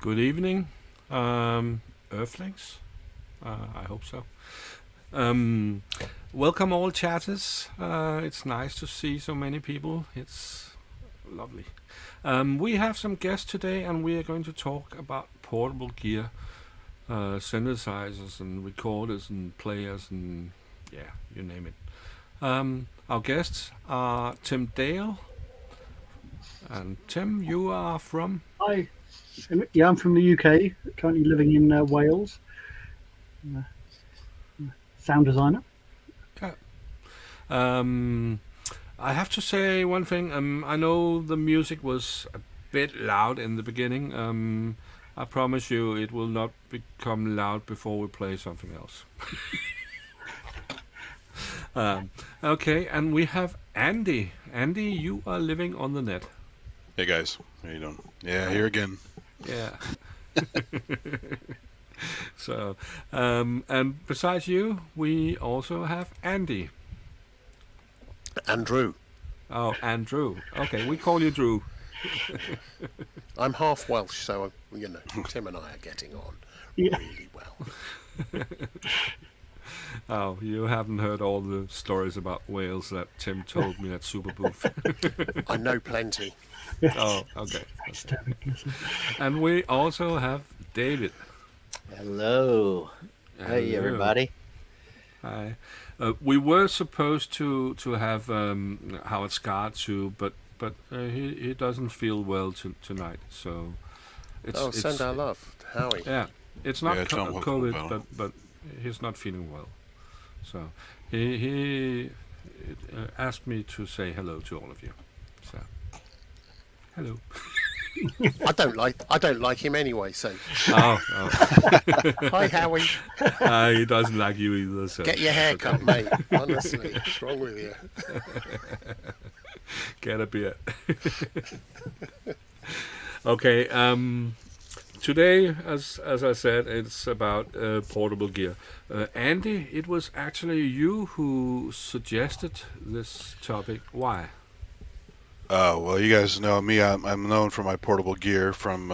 Good evening, Earthlings. I hope so. Welcome all chatters. It's nice to see so many people. It's lovely. We have some guests today, and we are going to talk about portable gear, synthesizers and recorders and players and yeah, you name it. Our guests are Tim Dale, and Tim, you are from. Hi. Yeah, I'm from the UK, currently living in Wales. I'm a sound designer. Yeah. Um, I have to say one thing. I know the music was a bit loud in the beginning. I promise you, it will not become loud before we play something else. Um, okay, and we have Andy. Andy, you are living on the net. Hey guys, how you doing? Yeah, Yeah, here again. yeah. So, and besides you, we also have Andy. Andrew. Oh, Andrew. Okay, we call you Drew. I'm half Welsh, so Tim and I are getting on Yeah, really well. Oh, you haven't heard all the stories about Wales that Tim told me at Super Booth. I know plenty. Oh, yes. okay. Very disturbing. Listen. And we also have David. Hello. Hey, Hello. everybody. Hi. We were supposed to have Howard Scott too, but he doesn't feel well tonight. So Oh, send it's our love to Howie. yeah, it's not Yeah, tell him hope COVID, about him. but he's not feeling well. So he asked me to say hello to all of you. So hello. I don't like him anyway. So Oh, hi, Howie. he doesn't like you either. So Get your hair cut, mate. Honestly, what's wrong with you? get a beer. Okay. Today, as I said, it's about portable gear. Andy, it was actually you who suggested this topic. Why? Oh, well, you guys know me. I'm known for my portable gear from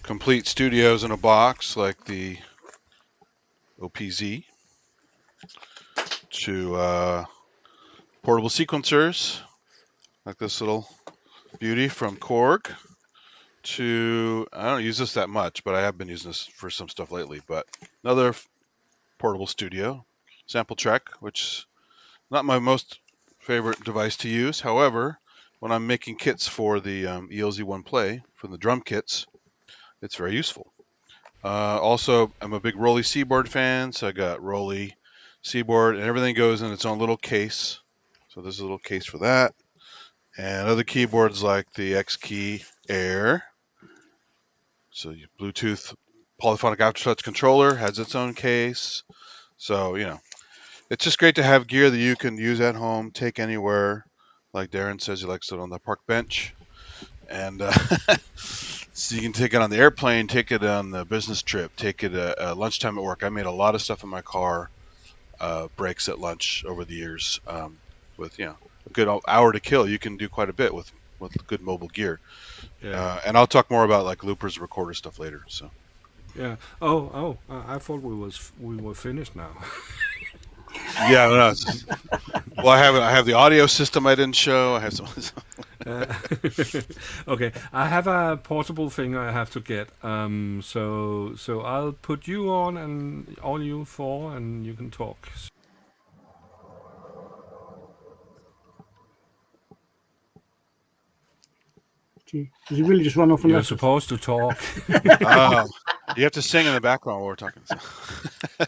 complete studios in a box, like the OPZ, to portable sequencers, like this little beauty from Korg, to I don't use this that much, but I have been using this for some stuff lately. But another portable studio, Sample Trek, which not my most favorite device to use. However, when I'm making kits for the ELZ1 Play, for the drum kits, it's very useful. Also, I'm a big Rolly Seaboard fan, so I got Rolly Seaboard, and everything goes in its own little case. So there's a little case for that. And other keyboards like the X Key Air. So Bluetooth polyphonic aftertouch controller has its own case. So, it's just great to have gear that you can use at home, take anywhere. Like Darren says, he likes it on the park bench, and so you can take it on the airplane, take it on the business trip, take it lunchtime at work. I made a lot of stuff in my car, breaks at lunch over the years. With a good hour to kill, you can do quite a bit with good mobile gear. Yeah, And I'll talk more about like loopers, recorder stuff later. So yeah. Oh. I thought we were finished now. yeah, no, well, I have the audio system I didn't show. I have some. Uh, okay, I have a portable thing I have to get. So I'll put you on and all you four, and you can talk. Gee, does he really just run off and You're left us? supposed to talk. Oh, you have to sing in the background while we're talking. So.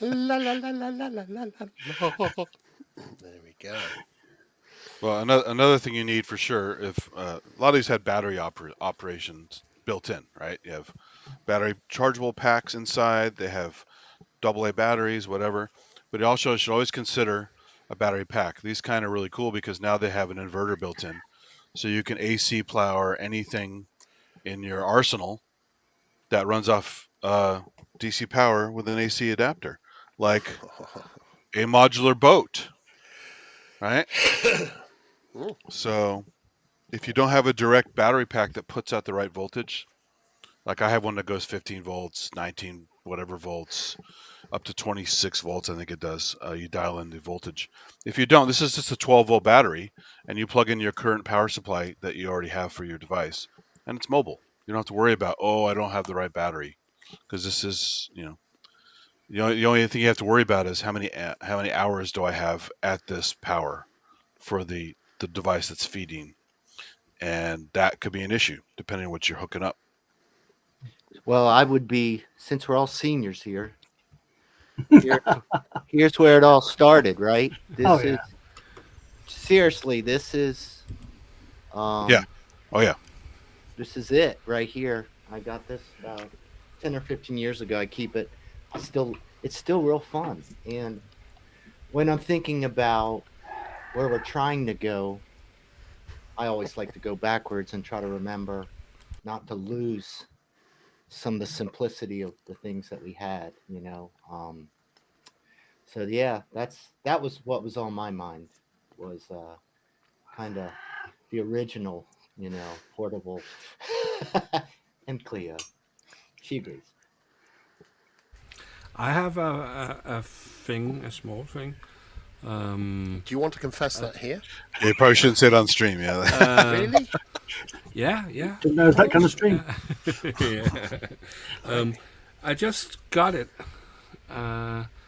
La la la la la la la la. There we go. Well, another thing you need for sure, if a lot of these had battery operations built in, right? You have battery chargeable packs inside. They have AA batteries, whatever. But you also should always consider a battery pack. These kind of really cool because now they have an inverter built in, so you can AC power anything in your arsenal that runs off DC power with an AC adapter, like a modular boat, right? So if you don't have a direct battery pack that puts out the right voltage, like I have one that goes 15 volts, 19 whatever volts, up to 26 volts, I think it does. You dial in the voltage. If you don't, this is just a 12-volt battery, and you plug in your current power supply that you already have for your device, and it's mobile. You don't have to worry about, oh, I don't have the right battery, because this is, the only thing you have to worry about is how many hours do I have at this power for the device that's feeding, and that could be an issue depending on what you're hooking up. Well, I would be, since we're all seniors here, here's where it all started, right? This Oh, is yeah. seriously, this is Yeah. Oh yeah. this is it right here. I got this about 10 or 15 years ago. I keep it. It's still real fun. And when I'm thinking about where we're trying to go, I always like to go backwards and try to remember not to lose some of the simplicity of the things that we had, So yeah, that was what was on my mind, was kind of the original, portable and Clio. She agrees. I have a small thing. Do you want to confess that here? You probably shouldn't say it on stream. Yeah. Really? Yeah. Didn't know it was that kind of stream. Yeah. I just got it.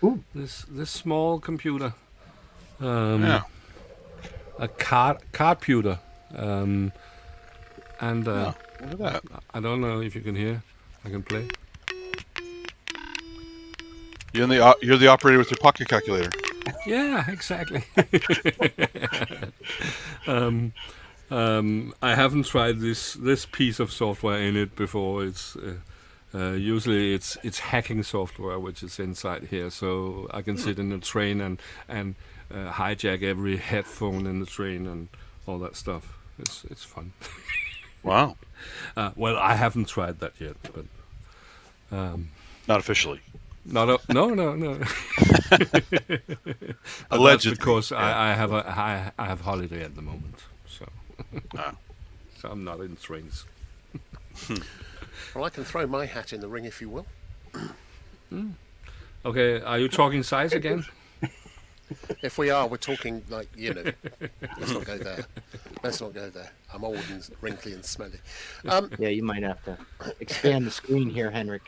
Ooh. This small computer. Yeah. A cardputer. And Look at that. I don't know if you can hear. I can play. You're the operator with your pocket calculator. Yeah, exactly. I haven't tried this piece of software in it before. It's usually it's hacking software which is inside here, so I can sit in the train and hijack every headphone in the train and all that stuff. It's fun. Wow. Well, I haven't tried that yet, but Not officially. no. Allegedly. Because I have holiday at the moment, so Ah. so I'm not in trains. Well, I can throw my hat in the ring if you will. Okay, are you talking size again? If we are, we're talking like, let's not go there. Let's not go there. I'm old and wrinkly and smelly. Yeah, you might have to expand the screen here, Henrik.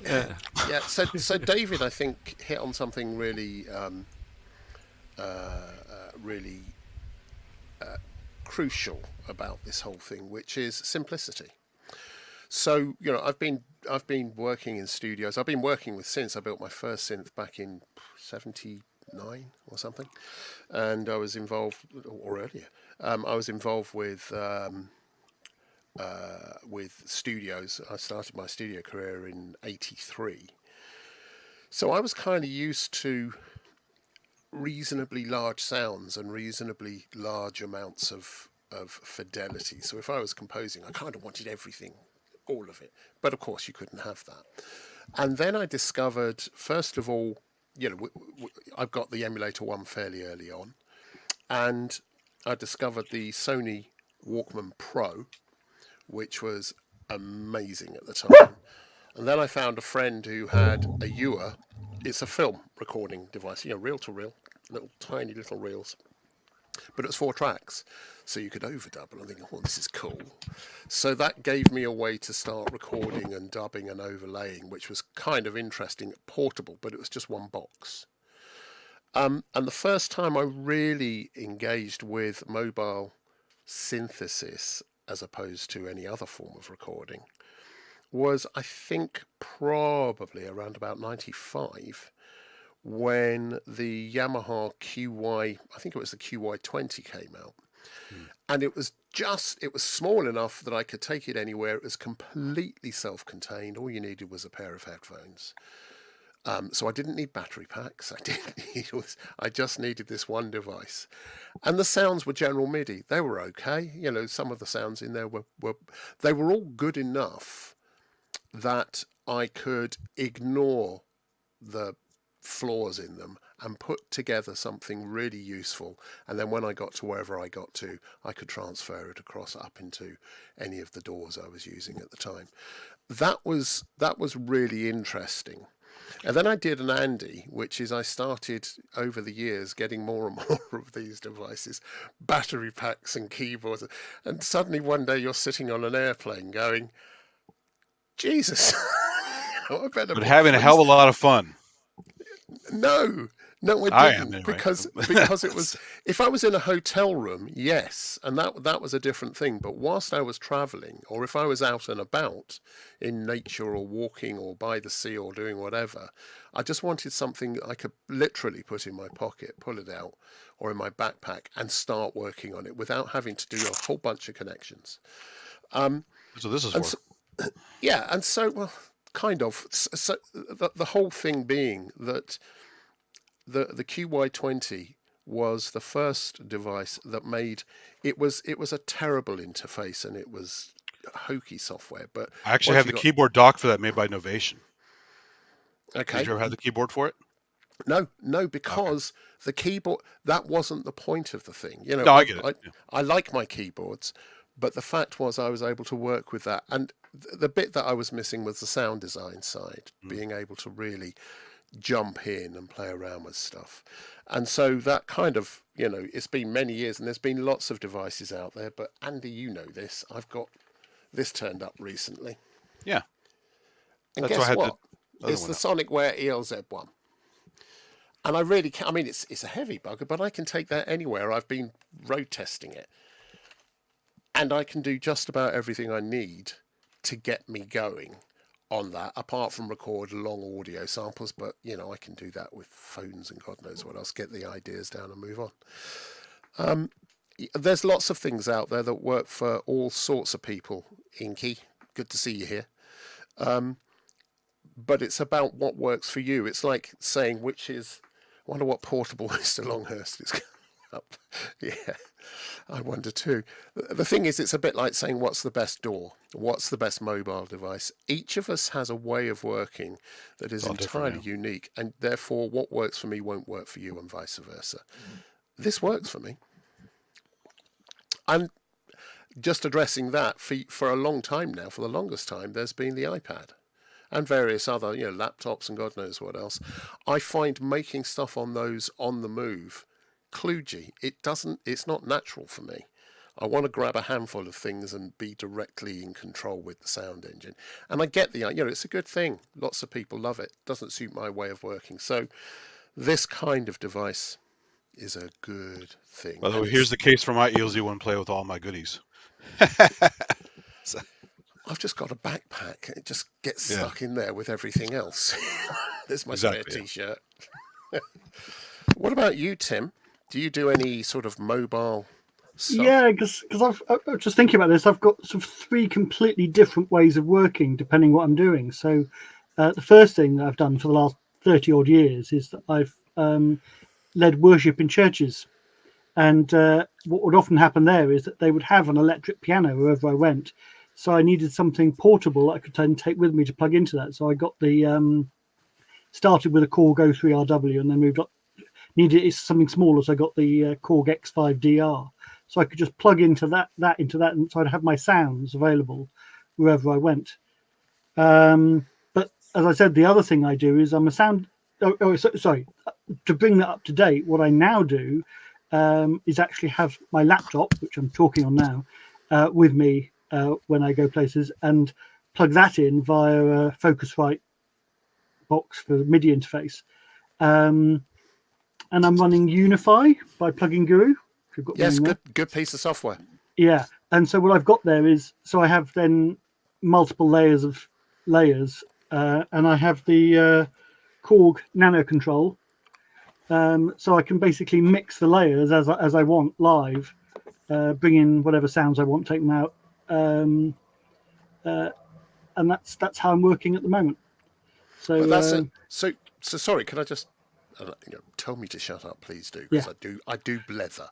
Yeah, so David, I think, hit on something really, really crucial about this whole thing, which is simplicity. So, I've been working in studios. I've been working with synths. I built my first synth back in '79 or something, and I was involved, or earlier. I was involved with studios. I started my studio career in '83, so I was kind of used to reasonably large sounds and reasonably large amounts of fidelity. So if I was composing, I kind of wanted everything, all of it. But of course, you couldn't have that. And then I discovered, first of all, I've got the Emulator 1 fairly early on, and I discovered the Sony Walkman Pro, which was amazing at the time. And then I found a friend who had a Ewer. It's a film recording device, reel to reel, little tiny little reels. But it was 4 tracks, so you could overdub. And I'm thinking, oh, this is cool. So that gave me a way to start recording and dubbing and overlaying, which was kind of interesting, portable, but it was just one box. And the first time I really engaged with mobile synthesis as opposed to any other form of recording was, I think, probably around about 95, when the Yamaha QY, I think it was the QY20 came out. And it was small enough that I could take it anywhere. It was completely self-contained. All you needed was a pair of headphones. So I didn't need battery packs. I just needed this one device. And the sounds were general MIDI. They were okay. Some of the sounds in there were they were all good enough that I could ignore the flaws in them and put together something really useful. And then when I got to wherever I got to, I could transfer it across up into any of the DAWs I was using at the time. That was really interesting. And then I did an Andy, which is I started over the years getting more and more of these devices, battery packs and keyboards. And suddenly one day you're sitting on an airplane going, Jesus, I better But put having a three hell of a lot of fun. No, I I am didn't, anyway. because it was, if I was in a hotel room, yes, and that was a different thing. But whilst I was travelling, or if I was out and about in nature or walking or by the sea or doing whatever, I just wanted something I could literally put in my pocket, pull it out, or in my backpack and start working on it without having to do a whole bunch of connections. So this is And for. so, yeah, and so, well, kind of. So the whole thing being that the QY20 was the first device that made it was a terrible interface, and it was hokey software. But I actually once have you the got, keyboard dock for that made by Novation. okay, Did you ever have the keyboard for it? no, because the keyboard, that wasn't the point of the thing. You know, No, I get it. Yeah. I like my keyboards, but the fact was I was able to work with that, and the bit that I was missing was the sound design side, being able to really jump in and play around with stuff. And so that kind of, you know, it's been many years and there's been lots of devices out there, but Andy, you know this, I've got this turned up recently. Yeah. And That's why I guess had what? the other It's one the out. Sonicware ELZ1. And I really can, I mean, it's a heavy bugger, but I can take that anywhere. I've been road testing it. And I can do just about everything I need to get me going on that, apart from record long audio samples. But, you know, I can do that with phones and God knows what else, get the ideas down and move on. There's lots of things out there that work for all sorts of people. Inky, good to see you here. But it's about what works for you. It's like saying which is, I wonder what portable Mr. Longhurst is coming up. Yeah, I wonder too. The thing is, it's a bit like saying what's the best DAW, what's the best mobile device. Each of us has a way of working that is all different, entirely unique, and therefore what works for me won't work for you and vice versa. This works for me. And just addressing that, for a long time now, for the longest time, there's been the iPad and various other, you know, laptops and God knows what else. I find making stuff on those on the move kludgy. It's not natural for me. I want to grab a handful of things and be directly in control with the sound engine. And I get you know, it's a good thing. Lots of people love it. Doesn't suit my way of working. So this kind of device is a good thing. By the way, And here's the case for my ELZ1 Play with all my goodies. I've just got a backpack. It just gets Yeah. stuck in there with everything else. There's my Exactly, spare yeah. T-shirt. What about you, Tim? Do you do any sort of mobile stuff? Yeah, because I was just thinking about this. I've got sort of three completely different ways of working depending what I'm doing. So the first thing that I've done for the last 30 odd years is that I've led worship in churches. And what would often happen there is that they would have an electric piano wherever I went. So I needed something portable that I could then take with me to plug into that. So I got the started with a Korg 03RW and then moved up. Needed something smaller, so I got the Korg X5DR. So I could just plug into that, and so I'd have my sounds available wherever I went. But as I said, the other thing I do is I'm a sound. Sorry, to bring that up to date, what I now do is actually have my laptop, which I'm talking on now, with me when I go places, and plug that in via a Focusrite box for the MIDI interface. And I'm running Unify by Plugin Guru. If you've got Yes, one in there. good piece of software. Yeah, and so what I've got there is, so I have then multiple layers, and I have the Korg Nano Control, so I can basically mix the layers as I want live, bring in whatever sounds I want, take them out, and that's how I'm working at the moment. So But that's it. So sorry, can I just tell me to shut up, please do, because Yeah. I do blether.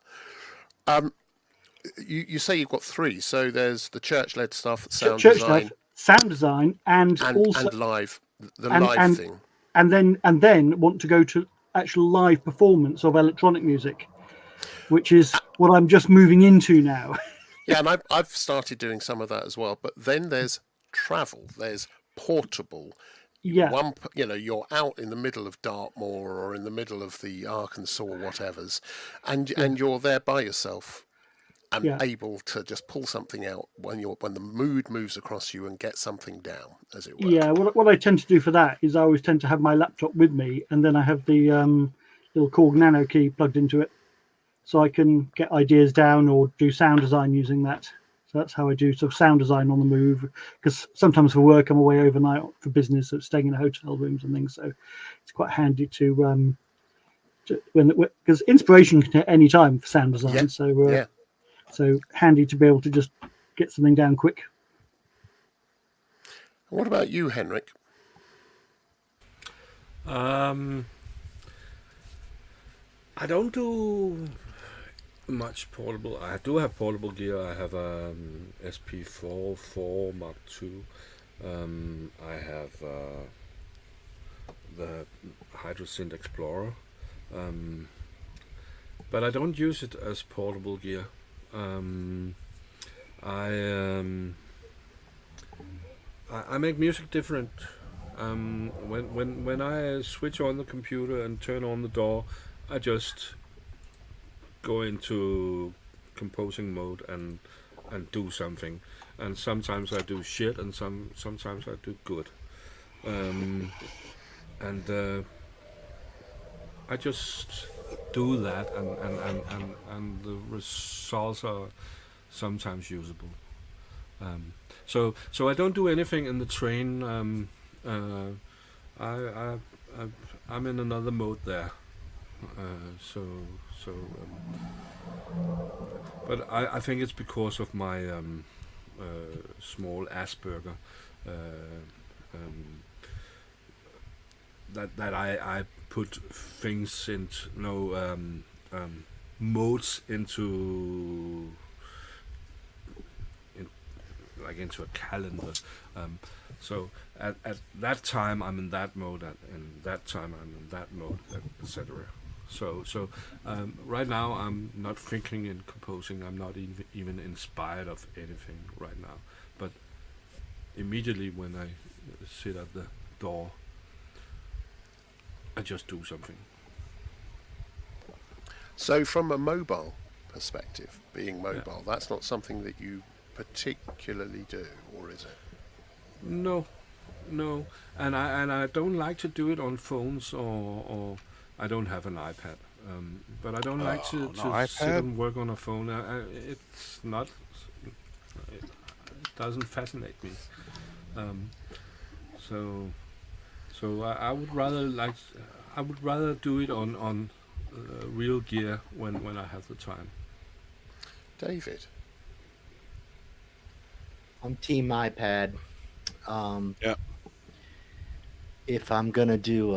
You say you've got three, so there's the church-led stuff, sound church design, stuff, sound design, and also and live, the and- live and- thing. and then want to go to actual live performance of electronic music, which is what I'm just moving into now. Yeah, and I've started doing some of that as well. But then there's travel. There's portable. Yeah, You're out in the middle of Dartmoor or in the middle of the Arkansas whatevers, and yeah, you're there by yourself and yeah. able to just pull something out when the mood moves across you and get something down, as it were. Yeah, what I tend to do for that is I always tend to have my laptop with me, and then I have the little Korg Nano key plugged into it, so I can get ideas down or do sound design using that. So that's how I do sort of sound design on the move. Because sometimes for work I'm away overnight, for business, so staying in hotel rooms and things. So it's quite handy because inspiration can hit any time for sound design. Yeah, yeah. So handy to be able to just get something down quick. What about you, Henrik? I don't do much portable. I do have portable gear. I have SP4 Mark II. I have the Hydrosynth Explorer, but I don't use it as portable gear. I I make music different. When I switch on the computer and turn on the DAW, I just go into composing mode and do something. And sometimes I do shit, and sometimes I do good. And I just do that, and the results are sometimes usable. So I don't do anything in the train. I, I, I I'm in another mode there. But I think it's because of my small Asperger, uh, um, that I put things into modes like into a calendar. So at that time I'm in that mode, and that time I'm in that mode, etc. So right now I'm not thinking in composing. I'm not even inspired of anything right now. But immediately when I sit at the door, I just do something. So, from a mobile perspective, being mobile, that's not something that you particularly do, or is it? No, no, and I don't like to do it on phones, or I don't have an iPad. But I don't like Oh, no to sit iPad? and work on a phone. It's not. It doesn't fascinate me. Um, so I would rather I would rather do it on real gear when I have the time. David? I'm team iPad. Um, Yeah. if I'm gonna do,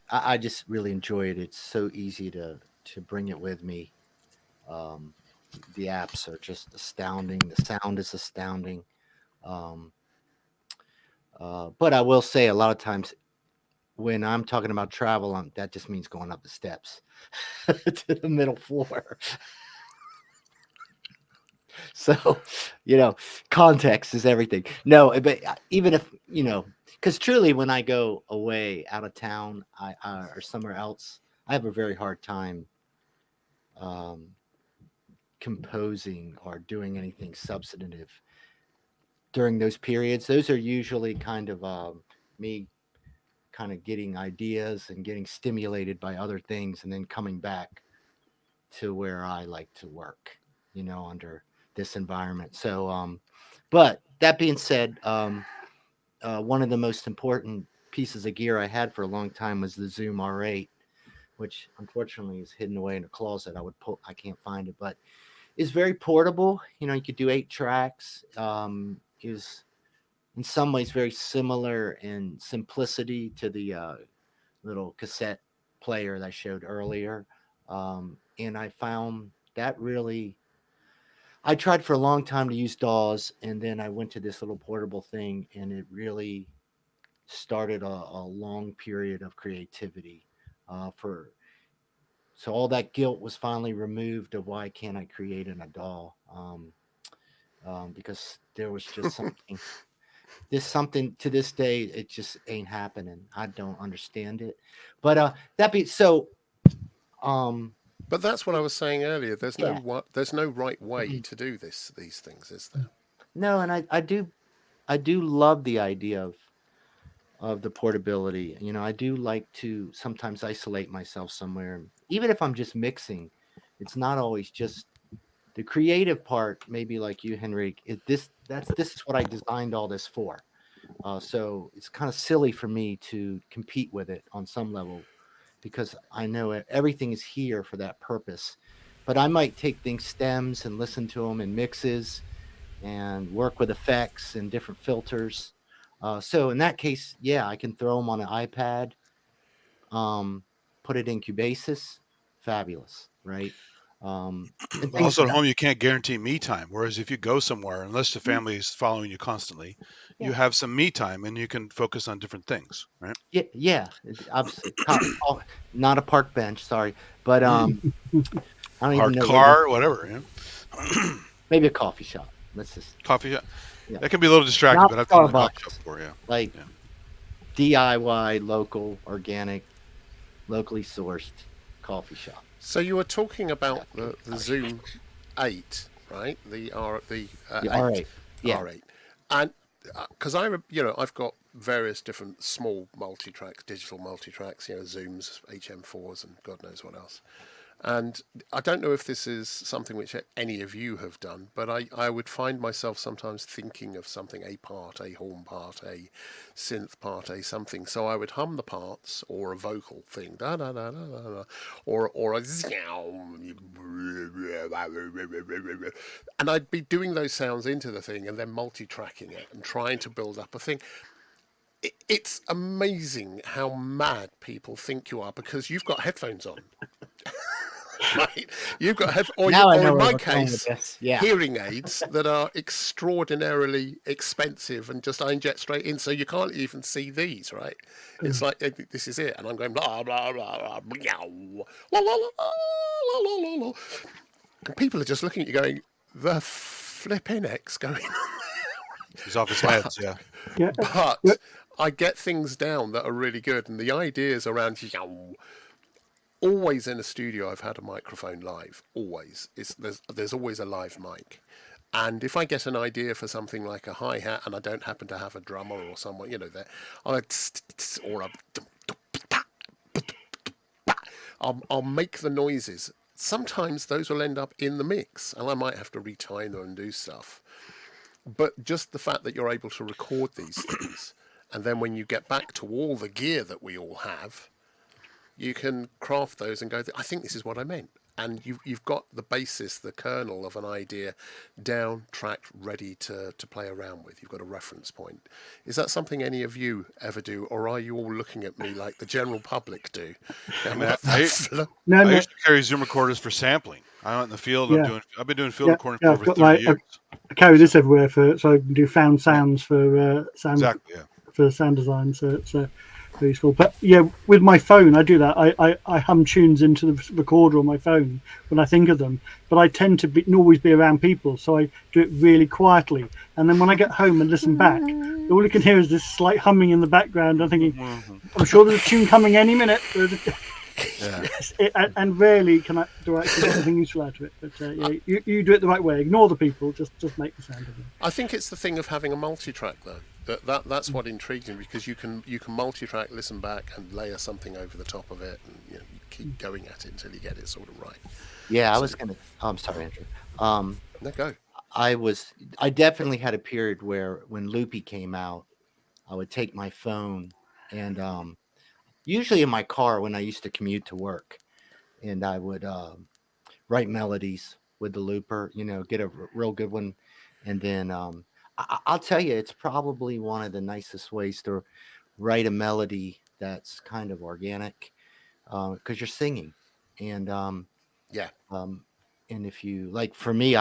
I just really enjoy it. It's so easy to bring it with me. Um, the apps are just astounding. The sound is astounding. Um, but I will say, a lot of times when I'm talking about travel, that just means going up the steps to the middle floor. So, context is everything. No, but even if, because truly when I go away out of town, or somewhere else, I have a very hard time um, composing or doing anything substantive during those periods. Those are usually kind of me kind of getting ideas and getting stimulated by other things and then coming back to where I like to work, under this environment. So, but that being said, one of the most important pieces of gear I had for a long time was the Zoom R8, which unfortunately is hidden away in a closet. I can't find it, but it's very portable. You could do 8 tracks. Is in some ways very similar in simplicity to the little cassette player that I showed earlier. And I found that really, I tried for a long time to use DAWs, and then I went to this little portable thing, and it really started a long period of creativity. for so all that guilt was finally removed of why can't I create in a DAW, because there was just something. This something to this day, it just ain't happening. I don't understand it, but that be so. Um, But that's what I was saying earlier. yeah, There's no right way mhm. to do these things, is there? No, and I do love the idea of the portability. I do like to sometimes isolate myself somewhere, even if I'm just mixing. It's not always just the creative part. Maybe like you, Henrik. This is what I designed all this for. So it's kind of silly for me to compete with it on some level because I know everything is here for that purpose. But I might take things stems and listen to them in mixes and work with effects and different filters. So in that case, yeah, I can throw them on an iPad, um, put it in Cubasis, fabulous, right? And But things also of at that. home, you can't guarantee me time. Whereas if you go somewhere, unless the family is following you constantly, you Yeah, have some me time and you can focus on different things, right? yeah, yeah. Obviously, not a park bench, sorry, but Mm. I don't even Hard know what you. car, whatever. Yeah. Maybe a coffee shop. Let's just Coffee shop. yeah, That can be a little distracting, not but I've done a coffee shop Starbucks. before. Yeah. Like Yeah. DIY, local, organic, locally sourced coffee shop. So you were talking Yeah, about okay, the coffee shop. Zoom 8, right? The Yeah, all 8 right. Yeah. R8, and because I've got various different small multi-tracks, digital multi-tracks, Zooms, HM4s, and God knows what else. And I don't know if this is something which any of you have done, but I would find myself sometimes thinking of something, a part, a horn part, a synth part, a something. So I would hum the parts or a vocal thing, da da da da da, da or a and I'd be doing those sounds into the thing and then multi-tracking it and trying to build up a thing. It's amazing how mad people think you are because you've got headphones on. Right, you've got Now I or know in where my we're going with case, this. Yeah. hearing aids that are extraordinarily expensive and just inject straight in, so you can't even see these. Right, it's like this is it, and I'm going blah blah blah blah blah, la, la, la, la, la, la, la. And people are just looking at you, going, "The flipping X going on." He's off his But meds. Yeah. Yeah. but I get things down that are really good, and the ideas around always in a studio I've had a microphone live. Always. There's always a live mic. And if I get an idea for something like a hi-hat and I don't happen to have a drummer or someone, there, I'll make the noises. Sometimes those will end up in the mix and I might have to retime them and do stuff. But just the fact that you're able to record these things, and then when you get back to all the gear that we all have, you can craft those and go, I think this is what I meant. And you've got the basis, the kernel of an idea down, tracked, ready to play around with. You've got a reference point. Is that something any of you ever do? Or are you all looking at me like the general public do? I Going, mean, what the No, I no, used to carry Zoom recorders for sampling. I'm out in the field. yeah, I've been doing field yeah, recording yeah. for I've over got 30 years. I carry this So everywhere so I can do found yeah, sounds for exactly. Yeah. sound design. So it's very useful. But yeah, with my phone, I do that. I hum tunes into the recorder on my phone when I think of them. But I tend to always be around people, so I do it really quietly. And then when I get home and listen back, all you can hear is this slight humming in the background. I'm thinking, Mhm. I'm sure there's a tune coming any minute. Yeah. And rarely can I do actually get anything useful out of it. But yeah, you do it the right way. Ignore the people. Just make the sound of them. I think it's the thing of having a multi-track though. That's what intrigues me because you can multi-track, listen back, and layer something over the top of it, and you keep going at it until you get it sort of right. Yeah, I So was gonna. Oh, I'm sorry, Andrew. Um, there go. I definitely had a period where when Loopy came out, I would take my phone and usually in my car when I used to commute to work, and I would write melodies with the looper, get a real good one, and then I'll tell you, it's probably one of the nicest ways to write a melody that's kind of organic because you're singing, and Yeah. um, and if you like, for me,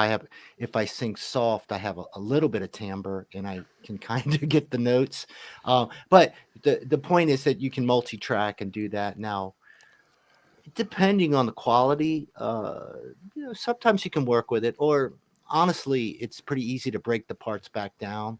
if I sing soft, I have a little bit of timbre, and I can kind of get the notes. But the point is that you can multi-track and do that now. depending on the quality, sometimes you can work with it, or honestly, it's pretty easy to break the parts back down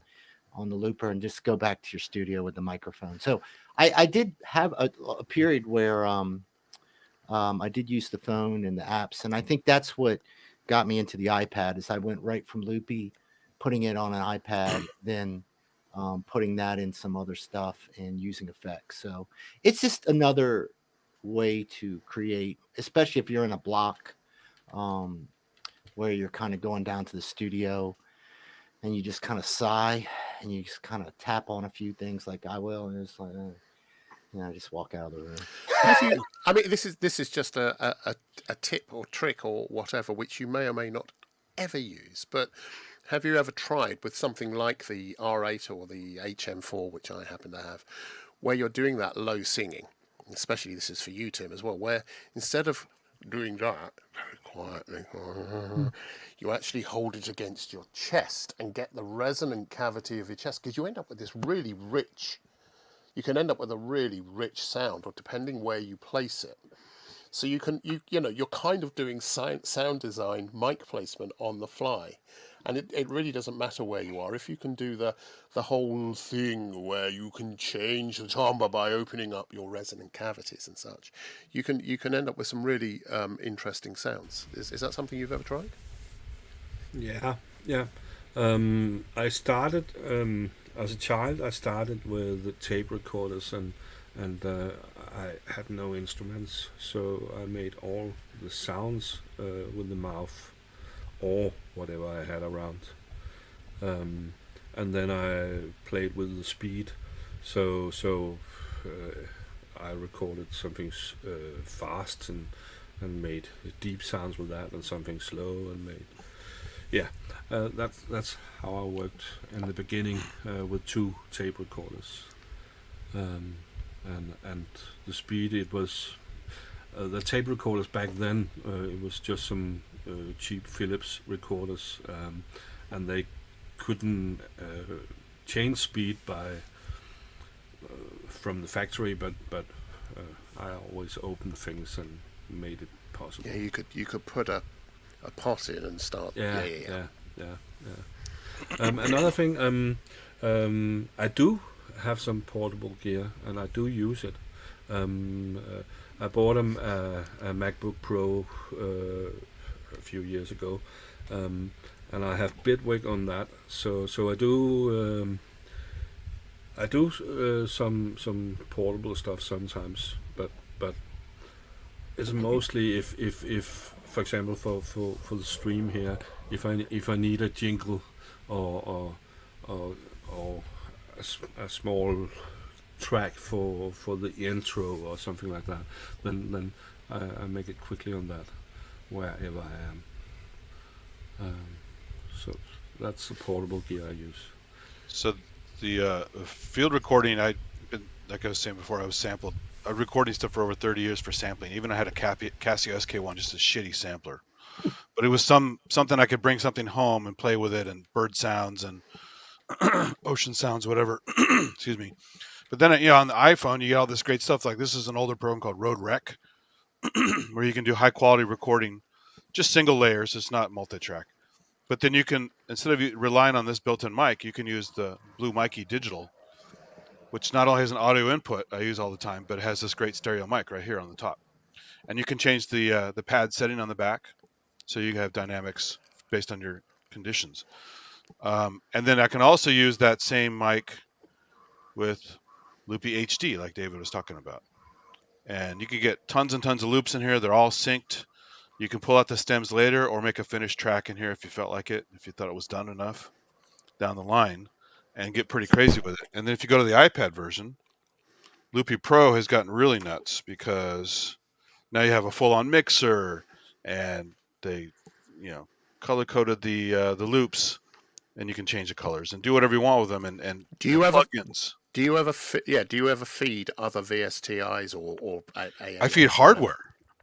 on the looper and just go back to your studio with the microphone. So I did have a period where I did use the phone and the apps, and I think that's what got me into the iPad. Is I went right from Loopy, putting it on an iPad, then putting that in some other stuff and using effects. So it's just another way to create, especially if you're in a block um, where you're kind of going down to the studio and you just kind of sigh and you just kind of tap on a few things like I will, and it's like, just walk out of the room. Have you? I mean, this is just a tip or trick or whatever, which you may or may not ever use. But have you ever tried with something like the R8 or the HM4, which I happen to have, where you're doing that low singing? Especially this is for you, Tim, as well, where instead of doing that very quietly, you actually hold it against your chest and get the resonant cavity of your chest, because you end up with this really rich. You can end up with a really rich sound, or depending where you place it. So you're kind of doing sound design, mic placement on the fly, and it really doesn't matter where you are. If you can do the whole thing where you can change the timbre by opening up your resonant cavities and such, you can end up with some really interesting sounds. Is that something you've ever tried? Yeah, yeah. I started as a child. I started with the tape recorders, and I had no instruments, so I made all the sounds with the mouth or whatever I had around. And then I played with the speed, so I recorded something fast and made deep sounds with that, and something slow and made that's how I worked in the beginning with two tape recorders, and the speed, it was the tape recorders back then. It was just some cheap Philips recorders, and they couldn't change speed by from the factory, but I always opened things and made it possible. Yeah, you could put a pot in and start. Yeah. Another thing, I do have some portable gear, and I do use it. I bought a MacBook Pro a few years ago, and I have Bitwig on that. So I do some portable stuff sometimes, but it's mostly if for example for the stream here, if I need a jingle or a small track for the intro or something like that, then I make it quickly on that wherever I am. So that's the portable gear I use. So the field recording, like I was saying before, I was sampled. I was recording stuff for over 30 years for sampling. Even I had a Casio SK1, just a shitty sampler. But it was something I could bring something home and play with it, and bird sounds and ocean sounds, whatever. Excuse me. But then, on the iPhone, you get all this great stuff. Like, this is an older program called Rode Rec, where you can do high quality recording, just single layers. It's not multi-track. But then you can, instead of relying on this built-in mic, you can use the Blue Mikey Digital, which not only has an audio input I use all the time, but it has this great stereo mic right here on the top. And you can change the pad setting on the back, so you can have dynamics based on your conditions. And then I can also use that same mic with Loopy HD, like David was talking about. And you can get tons and tons of loops in here. They're all synced. You can pull out the stems later or make a finished track in here if you felt like it, if you thought it was done enough down the line, and get pretty crazy with it. And then if you go to the iPad version, Loopy Pro has gotten really nuts, because now you have a full-on mixer, and they, color coded the loops, and you can change the colors and do whatever you want with them, and Do you ever plugins. do you ever feed other VSTIs or AAs? I feed hardware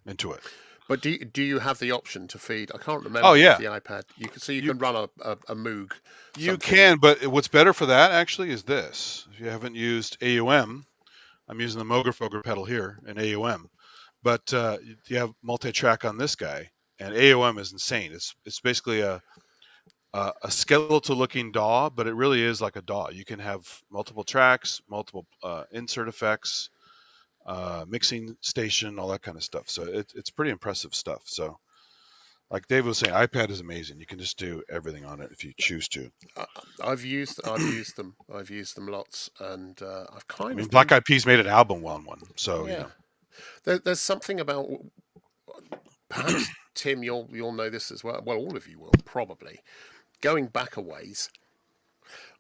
into it. But do you have the option to feed? I can't remember. Oh, yeah. The iPad. You can run a Moog. You can, but what's better for that actually is this. If you haven't used AUM, I'm using the Mogerfoger pedal here in AUM. But you have multi-track on this guy, and AOM is insane. It's basically a skeletal-looking DAW, but it really is like a DAW. You can have multiple tracks, multiple insert effects, mixing station, all that kind of stuff. So it's pretty impressive stuff. So, like Dave was saying, iPad is amazing. You can just do everything on it if you choose to. I've used them. I've used them lots, and I've I kind mean, of Black been, Eyed Peas made an album on one, so yeah. There's something about, perhaps Tim, you'll know this as well. Well, all of you will probably. Going back a ways,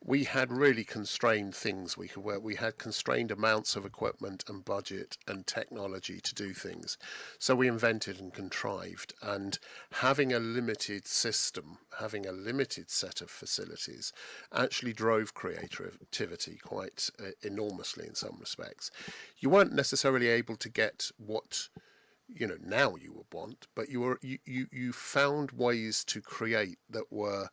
we had really constrained things we could work. We had constrained amounts of equipment and budget and technology to do things. So we invented and contrived. And having a limited system, having a limited set of facilities, actually drove creativity quite enormously in some respects. You weren't necessarily able to get what now you would want, but you found ways to create that were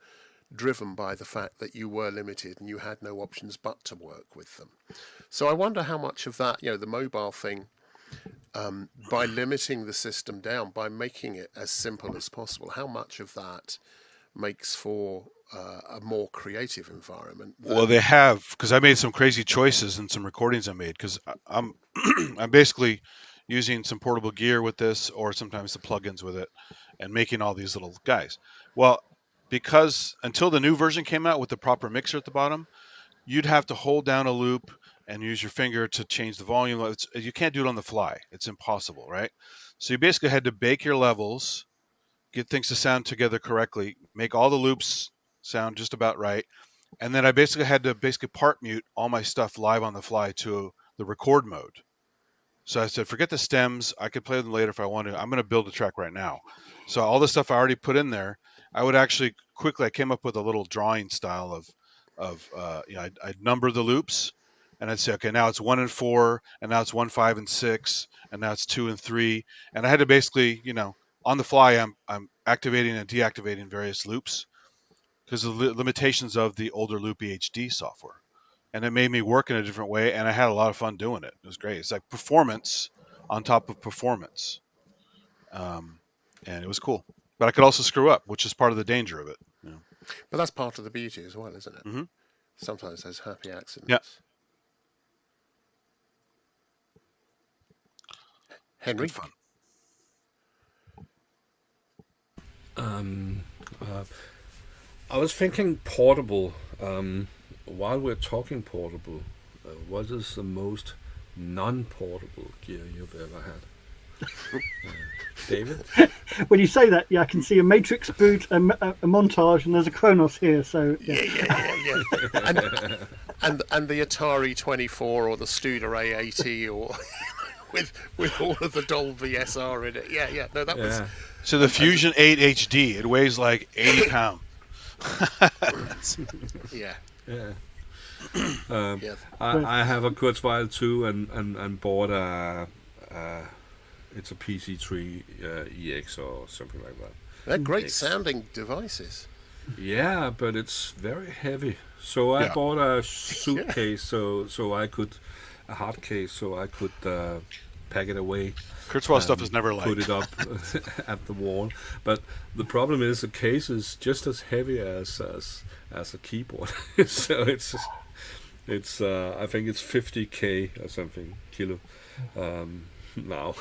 driven by the fact that you were limited and you had no options but to work with them. So I wonder how much of that, the mobile thing, by limiting the system down, by making it as simple as possible, how much of that makes for a more creative environment. Well, they have, because I made some crazy choices in some recordings I made, because I'm I'm basically using some portable gear with this, or sometimes the plugins with it, and making all these little guys. Well, because until the new version came out with the proper mixer at the bottom, you'd have to hold down a loop and use your finger to change the volume. You can't do it on the fly. It's impossible, right? So you basically had to bake your levels, get things to sound together correctly, make all the loops sound just about right, and then I basically had to part mute all my stuff live on the fly to the record mode. So I said, forget the stems. I could play them later if I wanted. I'm going to build a track right now. So all the stuff I already put in there, I would actually quickly. I came up with a little drawing style I'd number the loops, and I'd say, okay, now it's 1 and 4, and now it's 1, 5, and 6, and now it's 2 and 3, and I had to basically, on the fly, I'm activating and deactivating various loops because of the limitations of the older Loopy HD software. And it made me work in a different way, and I had a lot of fun doing it. It was great. It's like performance on top of performance, and it was cool. But I could also screw up, which is part of the danger of it. But that's part of the beauty as well, isn't it? Mm-hmm. Sometimes there's happy accidents. Yeah. Henry? Good fun. I was thinking portable. While we're talking portable, what is the most non-portable gear you've ever had? David? When you say that, yeah, I can see a Matrix boot, a montage, and there's a Kronos here. So Yeah. and the Atari 24 or the Studer A80 or with all of the Dolby SR in it. Yeah. No, that was. So the Fusion 8 HD, it weighs like 80 pounds. Yeah. I have a Kurzweil too, and bought it's a PC3 EX or something like that. They're great sounding devices. Yeah, but it's very heavy. So I bought a suitcase, so I could a hard case, so I could pack it away. Kurzweil stuff is never light. Put it up at the wall. But the problem is the case is just as heavy as a keyboard. So it's I think it's 50k or something kilo now.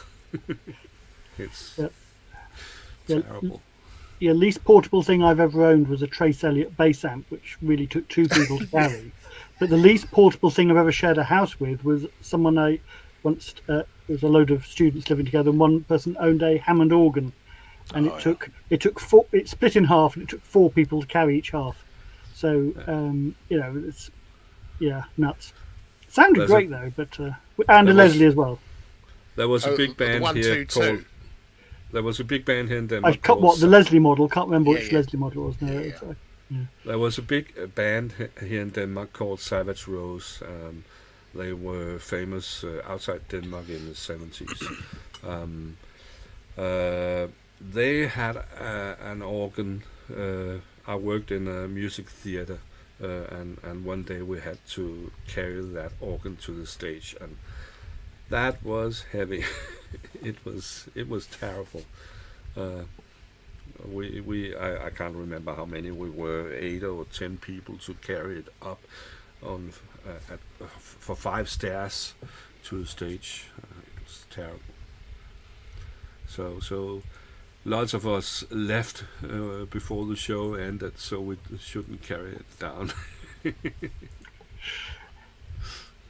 It's terrible. The least portable thing I've ever owned was a Trace Elliott bass amp, which really took two people to carry. But the least portable thing I've ever shared a house with was someone I once. There was a load of students living together, and one person owned a Hammond organ, and it took four. It split in half, and it took four people to carry each half. So it's nuts. It sounded great though, but and a Leslie as well. There was a big band here called. There was a big band here in Denmark. I cut the Leslie model. Can't remember which Leslie model it was. No, There was a big band here in Denmark called Savage Rose. They were famous outside Denmark in the 70s. They had an organ. I worked in a music theater, and one day we had to carry that organ to the stage, and That was heavy. It was terrible. Uh, I can't remember how many we were, 8 or 10 people to carry it up on for 5 stairs to the stage. It was terrible. So lots of us left before the show ended, so we shouldn't carry it down.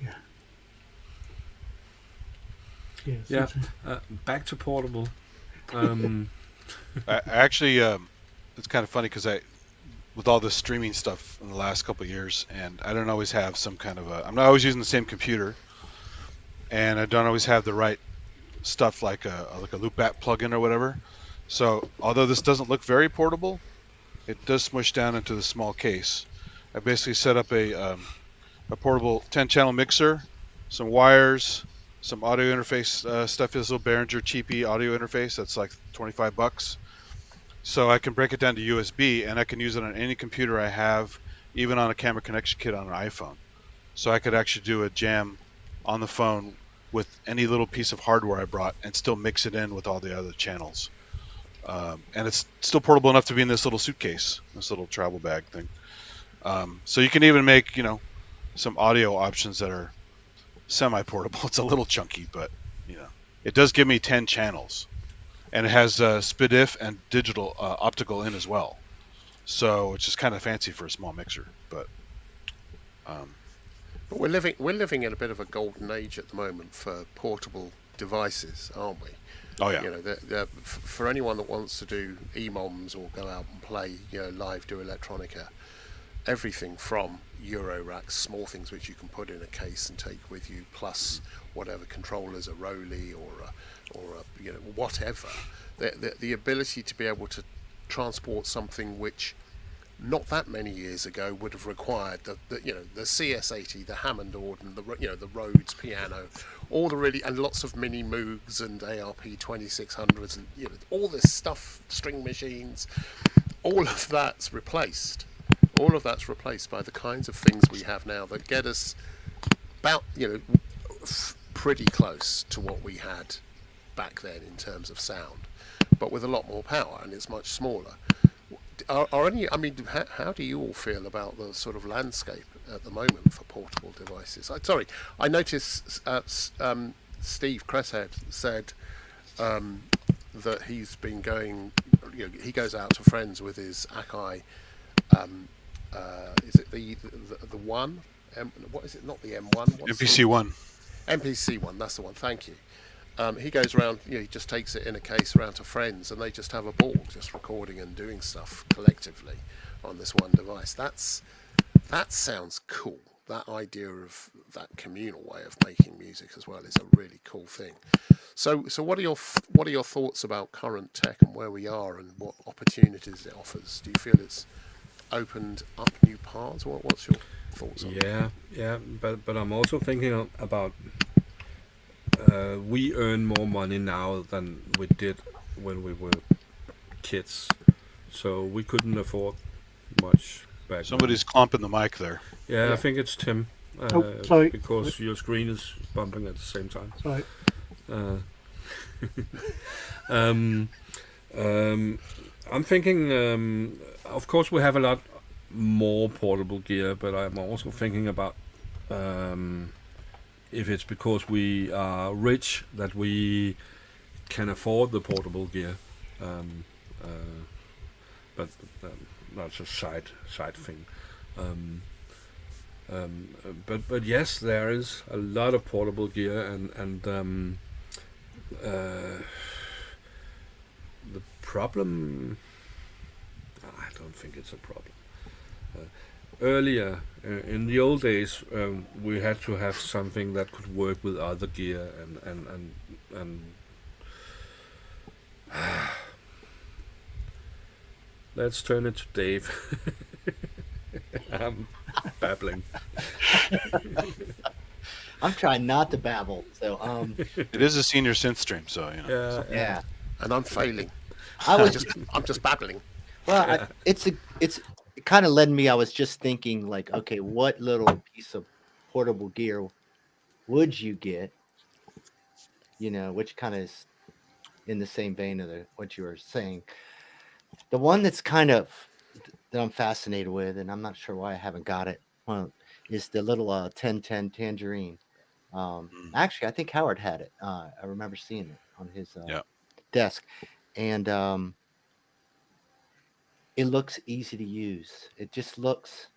Yeah. Yes. Yeah. Back to portable. Um, I actually, it's kind of funny because with all this streaming stuff in the last couple of years, and I don't always have some kind of I'm not always using the same computer, and I don't always have the right stuff like a loopback plugin or whatever. So although this doesn't look very portable, it does smush down into the small case. I basically set up a portable 10-channel mixer, some wires, some audio interface stuff. This little Behringer cheapy audio interface that's like $25. So I can break it down to USB, and I can use it on any computer I have, even on a camera connection kit on an iPhone. So I could actually do a jam on the phone with any little piece of hardware I brought and still mix it in with all the other channels. And it's still portable enough to be in this little suitcase, this little travel bag thing. So you can even make, some audio options that are semi-portable. It's a little chunky, but it does give me 10 channels, and it has SPDIF and digital optical in as well. So it's just kind of fancy for a small mixer, but. But we're living in a bit of a golden age at the moment for portable devices, aren't we? Oh yeah. For anyone that wants to do EMOMs or go out and play, live do electronica, everything from Euro racks, small things which you can put in a case and take with you, plus whatever controllers, a Roly or a whatever. The ability to be able to transport something which not that many years ago would have required the CS80, the Hammond organ, the Rhodes piano, all the really, and lots of mini Moogs and ARP 2600s and all this stuff, string machines. All of that's replaced. All of that's replaced by the kinds of things we have now that get us about pretty close to what we had back then in terms of sound, but with a lot more power, and it's much smaller. How do you all feel about the sort of landscape at the moment for portable devices? I noticed Steve Cresshead said that he's been going. He goes out to friends with his Akai. Is it the one? What is it? Not the M1. MPC-1. MPC-1. That's the one. Thank you. He goes around, he just takes it in a case around to friends, and they just have a ball, just recording and doing stuff collectively on this one device. That sounds cool. That idea of that communal way of making music as well is a really cool thing. So what are your thoughts about current tech and where we are and what opportunities it offers? Do you feel it's opened up new paths? What's your thoughts on that? Yeah, but I'm also thinking about. We earn more money now than we did when we were kids, so we couldn't afford much back Somebody's clomping the mic there. then. Yeah, I think it's Tim. Sorry. Because your screen is bumping at the same time. Sorry. I'm thinking. Of course, we have a lot more portable gear, but I'm also thinking about. If it's because we are rich that we can afford the portable gear, but that's a side thing. But yes, there is a lot of portable gear, and the problem. I don't think it's a problem. Earlier, in the old days, we had to have something that could work with other gear, and let's turn it to Dave. I'm babbling. I'm trying not to babble. So It is a Senior Synth stream, so yeah. And I'm failing. I'm just babbling. Well, it kind of led me. I was just thinking, like, okay, what little piece of portable gear would you get which kind of is in the same vein of what you were saying. The one that's kind of that I'm fascinated with, and I'm not sure why I haven't got it, well, is the little 1010 Tangerine. Actually, I think Howard had it. I remember seeing it on his Yeah. desk, and it looks easy to use. It just looks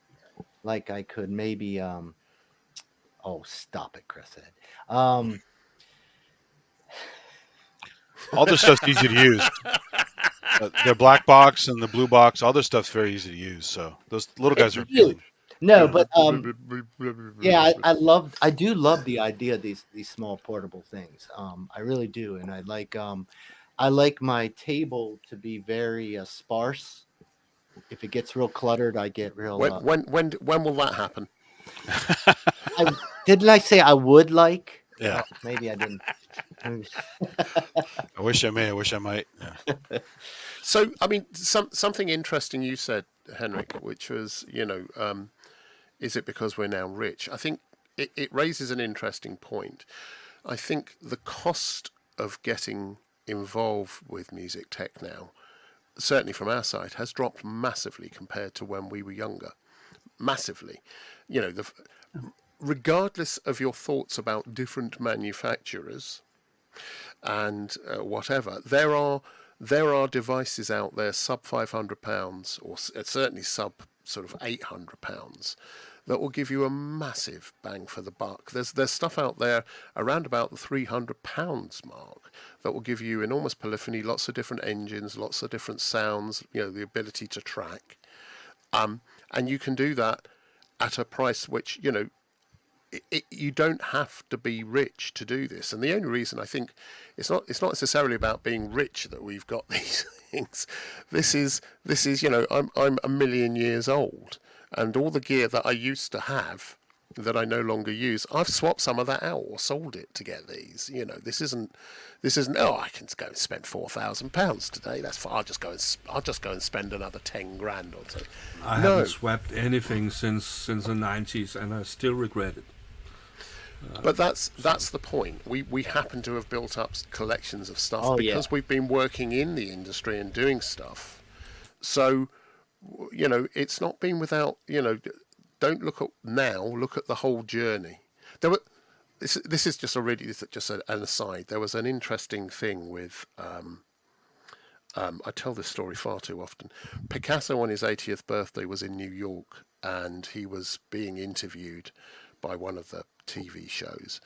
like I could maybe. Oh, stop it, Chris. All this stuff's easy to use. The black box and the blue box, all this stuff's very easy to use. So those little guys are appealing. No, but yeah, I do love the idea of these small portable things. I really do, and I like my table to be very sparse. If it gets real cluttered, I get real. When will that happen? Didn't I say I would like? Yeah. Maybe I didn't. I wish I may. I wish I might. Yeah. So, I mean, something interesting you said, Henrik, which was, is it because we're now rich? I think it raises an interesting point. I think the cost of getting involved with music tech now, certainly from our side, has dropped massively compared to when we were younger. Massively. Regardless of your thoughts about different manufacturers and whatever, there are devices out there sub £500 or certainly sub sort of £800 that will give you a massive bang for the buck. There's stuff out there around about the £300 mark that will give you enormous polyphony, lots of different engines, lots of different sounds, the ability to track, and you can do that at a price which you don't have to be rich to do this. And the only reason I think it's not necessarily about being rich that we've got these things. This is I'm a million years old, and all the gear that I used to have that I no longer use, I've swapped some of that out or sold it to get these. This isn't I can go and spend £4,000 today. That's fine. I'll just go and spend another 10 grand or so. I haven't swapped anything since the 90s, and I still regret it. But that's the point. We happen to have built up collections of stuff because we've been working in the industry and doing stuff. So, it's not been without, don't look at now, look at the whole journey. This is just an aside. There was an interesting thing with, I tell this story far too often. Picasso on his 80th birthday was in New York, and he was being interviewed by one of the TV shows,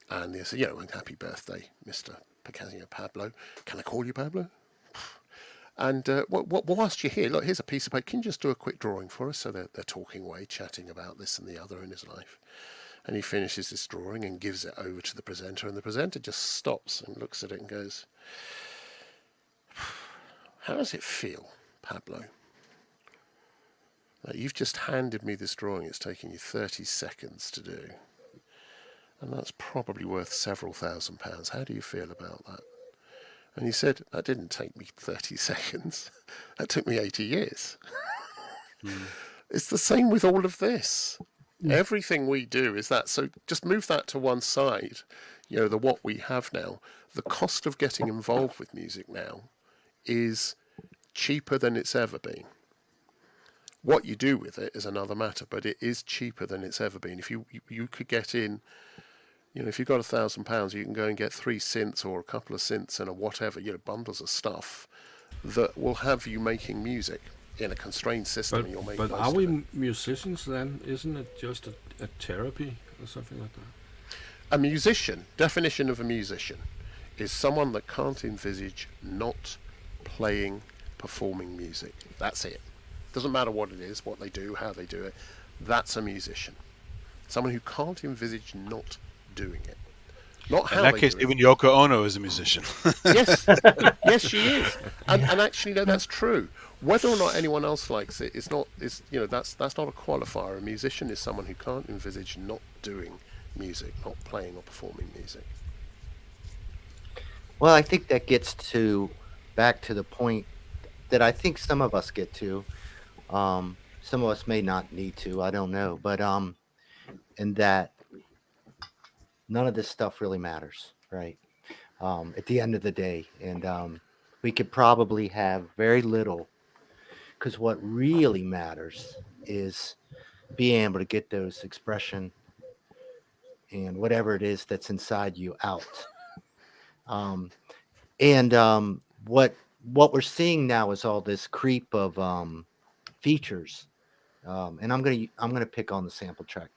and they said, happy birthday, Mr. Picasso, Pablo. Can I call you Pablo? And whilst you're here, look, here's a piece of paper. Can you just do a quick drawing for us? So they're talking away, chatting about this and the other in his life. And he finishes this drawing and gives it over to the presenter, and the presenter just stops and looks at it and goes, how does it feel, Pablo? You've just handed me this drawing. It's taken you 30 seconds to do. And that's probably worth several £1,000s. How do you feel about that? And he said, that didn't take me 30 seconds. That took me 80 years. It's the same with all of this. Everything we do is that. So just move that to one side. What we have now. The cost of getting involved with music now is cheaper than it's ever been. What you do with it is another matter, but it is cheaper than it's ever been. If you could get in, if you've got £1,000, you can go and get 3 synths or a couple of synths and a whatever, bundles of stuff that will have you making music in a constrained system. But, and you'll make but most are of we it. musicians then? Isn't it just a therapy or something like that? A musician, definition of a musician, is someone that can't envisage not playing, performing music. That's it. Doesn't matter what it is, what they do, how they do it. That's a musician. Someone who can't envisage not doing it. Not how. In that case, even Yoko Ono is a musician. Yes, yes, she is. And actually, no, that's true. Whether or not anyone else likes it is not. That's not a qualifier. A musician is someone who can't envisage not doing music, not playing or performing music. Well, I think that gets back to the point that I think some of us get to. Some of us may not need to, I don't know, but and that none of this stuff really matters, right? at the end of the day. And we could probably have very little, because what really matters is being able to get those expression and whatever it is that's inside you out. Um, and what we're seeing now is all this creep of features. And I'm gonna pick on the sample track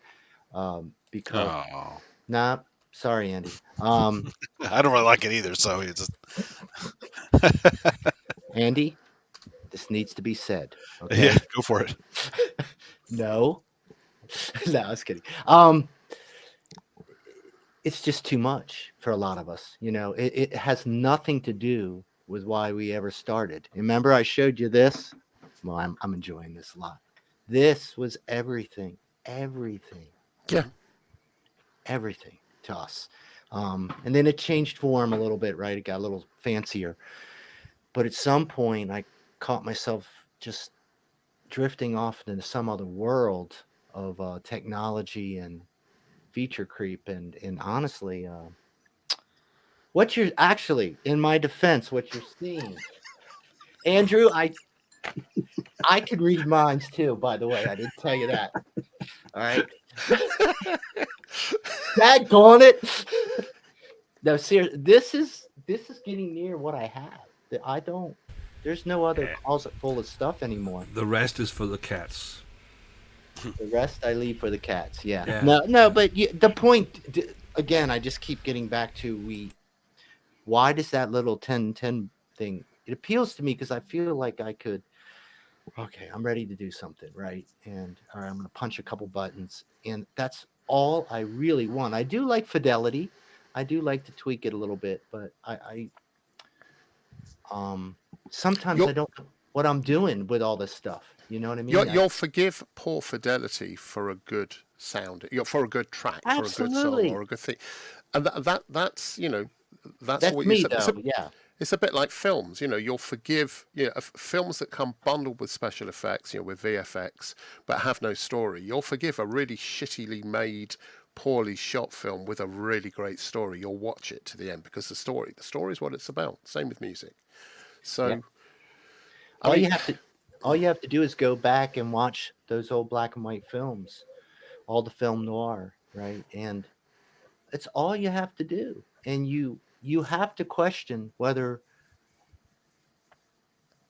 because Oh, nah, sorry, Andy. I don't really like it either. So it's Andy, this needs to be said. Okay. yeah, go for it. No, no, I was kidding. It's just too much for a lot of us. It has nothing to do with why we ever started. Remember, I showed you this. Well, I'm enjoying this a lot. This was everything, everything, Yeah. everything to us. And then it changed form a little bit, right? It got a little fancier. But at some point, I caught myself just drifting off into some other world of technology and feature creep. And honestly, what you're actually, in my defense, what you're seeing, Andrew, I could read minds too. By the way, I didn't tell you that. All right, daggone it. No, seriously, this is getting near what I have. That I don't. There's no other closet full of stuff anymore. The rest is for the cats. The rest I leave for the cats. Yeah. Yeah. No, but the point again, I just keep getting back to why does that little 10-10 thing, it appeals to me because I feel like I could, okay, I'm ready to do something, right? And all right, I'm going to punch a couple buttons, and that's all I really want. I do like fidelity. I do like to tweak it a little bit, but I sometimes You'll, I don't know what I'm doing with all this stuff. You know what I mean? you'll forgive poor fidelity for a good sound, for a good track, for a good song Absolutely. or a good thing. And that's, that's That's what you me said. though. Yeah. It's a bit like films, you'll forgive, films that come bundled with special effects, with VFX, but have no story. You'll forgive a really shittily made, poorly shot film with a really great story. You'll watch it to the end because the story is what it's about. Same with music. Yeah. So, I All mean, you have to all you have to do is go back and watch those old black and white films, all the film noir, right? And it's all you have to do. And you have to question whether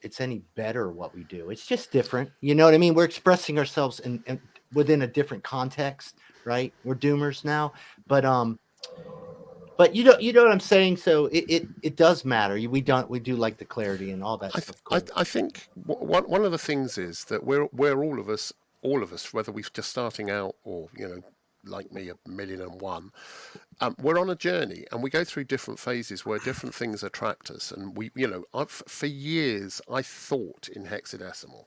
it's any better what we do. It's just different. You know what I mean? We're expressing ourselves in within a different context, right? We're doomers now, but you know what I'm saying. So it does matter. We do like the clarity and all that I, th- stuff. Cool. I think one of the things is that we're all of us, whether we're just starting out or like me, 1,000,001. We're on a journey, and we go through different phases where different things attract us. And for years I thought in hexadecimal.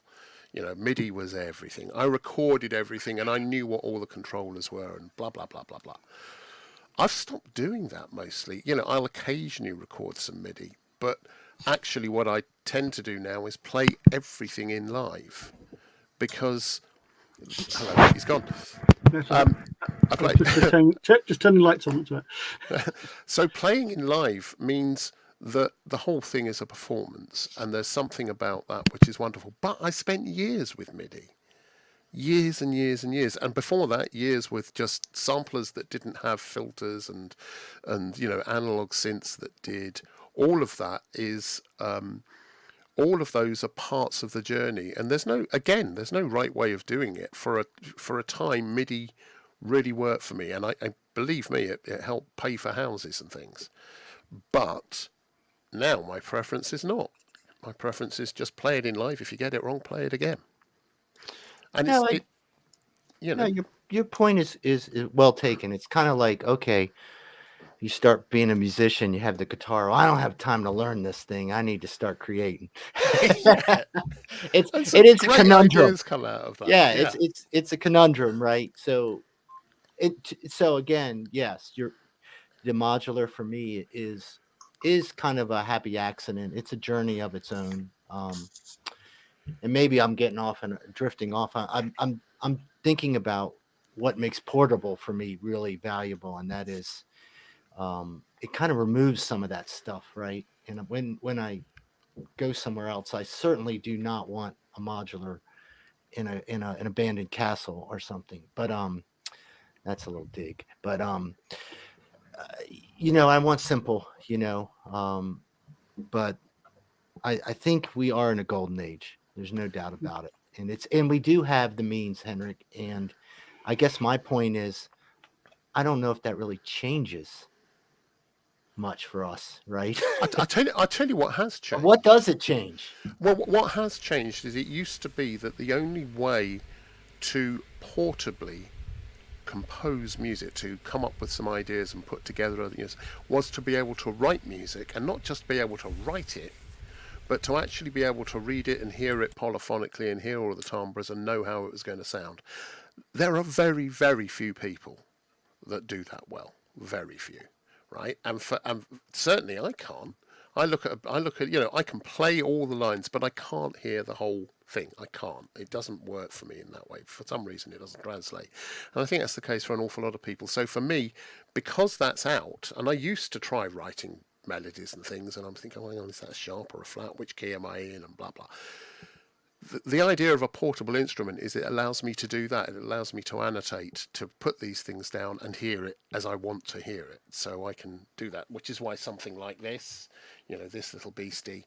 MIDI was everything. I recorded everything, and I knew what all the controllers were, and blah blah blah blah blah. I've stopped doing that mostly. I'll occasionally record some MIDI, but actually what I tend to do now is play everything in live because hello, he's gone. That's all right. I play. Just turning lights on. That's right. So playing in live means that the whole thing is a performance, and there's something about that which is wonderful. But I spent years with MIDI. Years and years and years, and before that, years with just samplers that didn't have filters and analog synths that did. All of that is all of those are parts of the journey, and there's no right way of doing it. For a time, MIDI really worked for me, and I believe me, it helped pay for houses and things. But now my preference is not. My preference is just play it in live. If you get it wrong, play it again. And No, know. no, your point is well taken. It's kind of like, okay, you start being a musician, you have the guitar. Well, I don't have time to learn this thing. I need to start creating. Yeah. It Some is a great conundrum. ideas come out of that. Yeah, it's a conundrum, right? So again, yes, the modular for me is kind of a happy accident. It's a journey of its own. And maybe I'm getting off and drifting off. I'm thinking about what makes portable for me really valuable, and that is it kind of removes some of that stuff, right? And when I go somewhere else, I certainly do not want a modular in an abandoned castle or something. But that's a little dig. But I want simple. But I think we are in a golden age. There's no doubt about it. And we do have the means, Henrik. And I guess my point is, I don't know if that really changes much for us, right? I tell you what has changed. What does it change? Well, what has changed is it used to be that the only way to portably compose music, to come up with some ideas and put together things, was to be able to write music, and not just be able to write it, but to actually be able to read it and hear it polyphonically and hear all the timbres and know how it was going to sound. There are very, very few people that do that well. Very few, right? And certainly I can't. I look at I can play all the lines, but I can't hear the whole thing. I can't. It doesn't work for me in that way. For some reason, it doesn't translate. And I think that's the case for an awful lot of people. So for me, because that's out, and I used to try writing melodies and things, and I'm thinking, hang on, is that a sharp or a flat? Which key am I in? And blah, blah. The idea of a portable instrument is it allows me to do that. It allows me to annotate, to put these things down and hear it as I want to hear it. So I can do that, which is why something like this, this little beastie,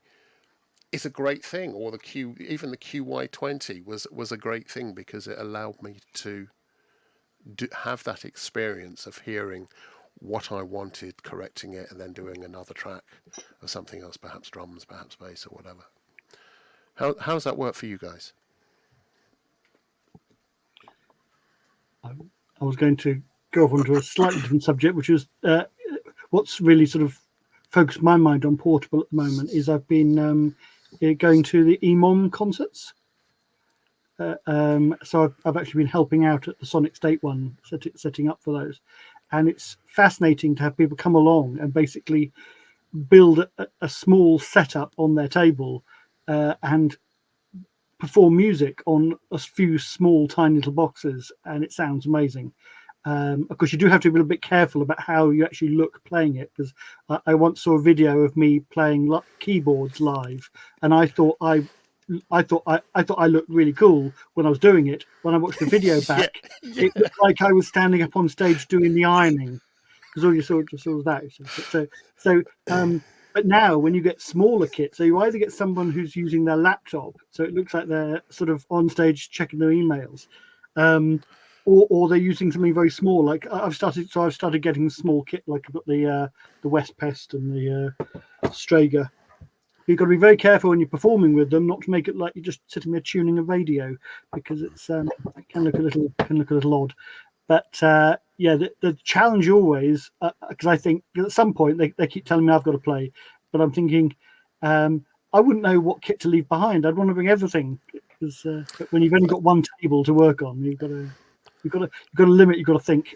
is a great thing. Or even the QY20 was a great thing, because it allowed me to have that experience of hearing what I wanted, correcting it, and then doing another track of something else, perhaps drums, perhaps bass, or whatever. How does that work for you guys? I was going to go off onto a slightly different subject, which is what's really sort of focused my mind on portable at the moment. Is I've been going to the EMOM concerts. So I've actually been helping out at the Sonic State one, setting up for those. And it's fascinating to have people come along and basically build a small setup on their table and perform music on a few small, tiny little boxes, and it sounds amazing. Of course, you do have to be a little bit careful about how you actually look playing it, because I once saw a video of me playing keyboards live, and I thought I looked really cool when I was doing it. When I watched the video back, Yeah. It looked like I was standing up on stage doing the ironing, because all you saw was that. But now when you get smaller kit, so you either get someone who's using their laptop, so it looks like they're sort of on stage checking their emails, or they're using something very small. Like I've started getting small kit, like I've got the West Pest and the Strega. You've got to be very careful when you're performing with them, not to make it like you're just sitting there tuning a radio, because it can look a little odd. But the challenge always, because I think at some point they keep telling me I've got to play, but I'm thinking I wouldn't know what kit to leave behind. I'd want to bring everything, because when you've only got one table to work on, you've got to limit. You've got to think.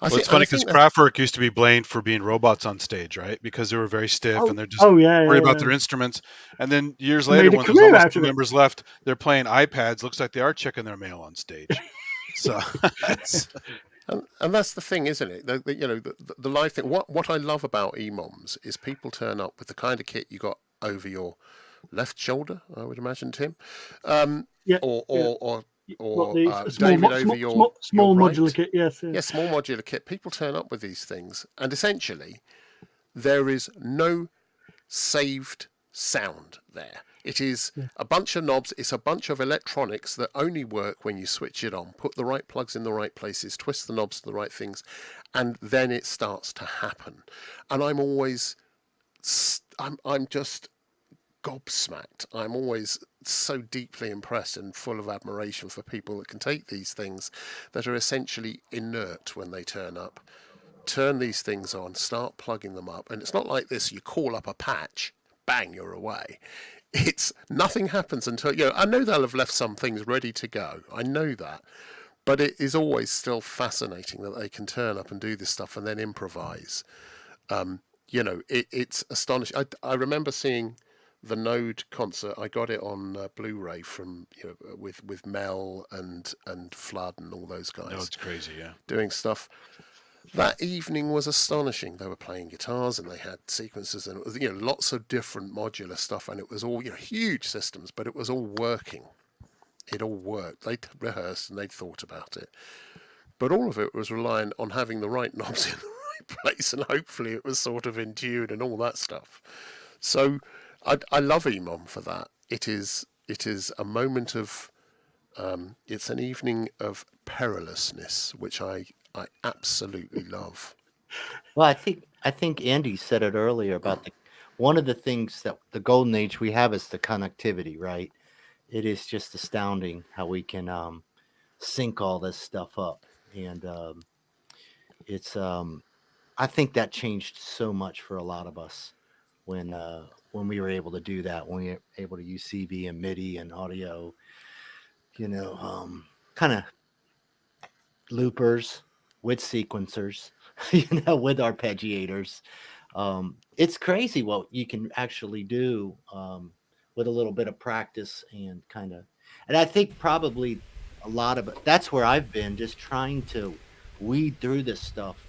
It's funny because Kraftwerk used to be blamed for being robots on stage, right? Because they were very stiff and they're just worried about their instruments. And then years later, when there's almost 2 members left, they're playing iPads. Looks like they are checking their mail on stage. So, and that's the thing, isn't it? The live thing. What I love about EMOMs is people turn up with the kind of kit you got over your left shoulder, I would imagine, Tim. Or David over your small right. modular kit, yes. Yes, small modular kit. People turn up with these things, and essentially, there is no saved sound there. It is a bunch of knobs. It's a bunch of electronics that only work when you switch it on, put the right plugs in the right places, twist the knobs to the right things, and then it starts to happen. And I'm just gobsmacked. I'm always so deeply impressed and full of admiration for people that can take these things that are essentially inert when they turn up, turn these things on, start plugging them up. And it's not like this, you call up a patch, bang, you're away. It's nothing happens until, I know they'll have left some things ready to go. I know that. But it is always still fascinating that they can turn up and do this stuff and then improvise. It's astonishing. I remember seeing the Node concert. I got it on Blu-ray from with Mel and Flood and all those guys. No, it's crazy, yeah. Doing stuff. that evening was astonishing. They were playing guitars and they had sequences, and it was, lots of different modular stuff, and it was all, huge systems, but it was all working. It all worked. They'd rehearsed and they'd thought about it, but all of it was reliant on having the right knobs in the right place, and hopefully it was sort of in tune and all that stuff. So I love EMOM for that. It is a moment of it's an evening of perilousness, which I absolutely love. Well, I think Andy said it earlier about one of the things that the golden age we have is the connectivity, right? It is just astounding how we can sync all this stuff up, and it's I think that changed so much for a lot of us when we were able to do that, when we were able to use CV and MIDI and audio, kind of loopers with sequencers, with arpeggiators. It's crazy what you can actually do with a little bit of practice and and I think probably a lot of it, that's where I've been, just trying to weed through this stuff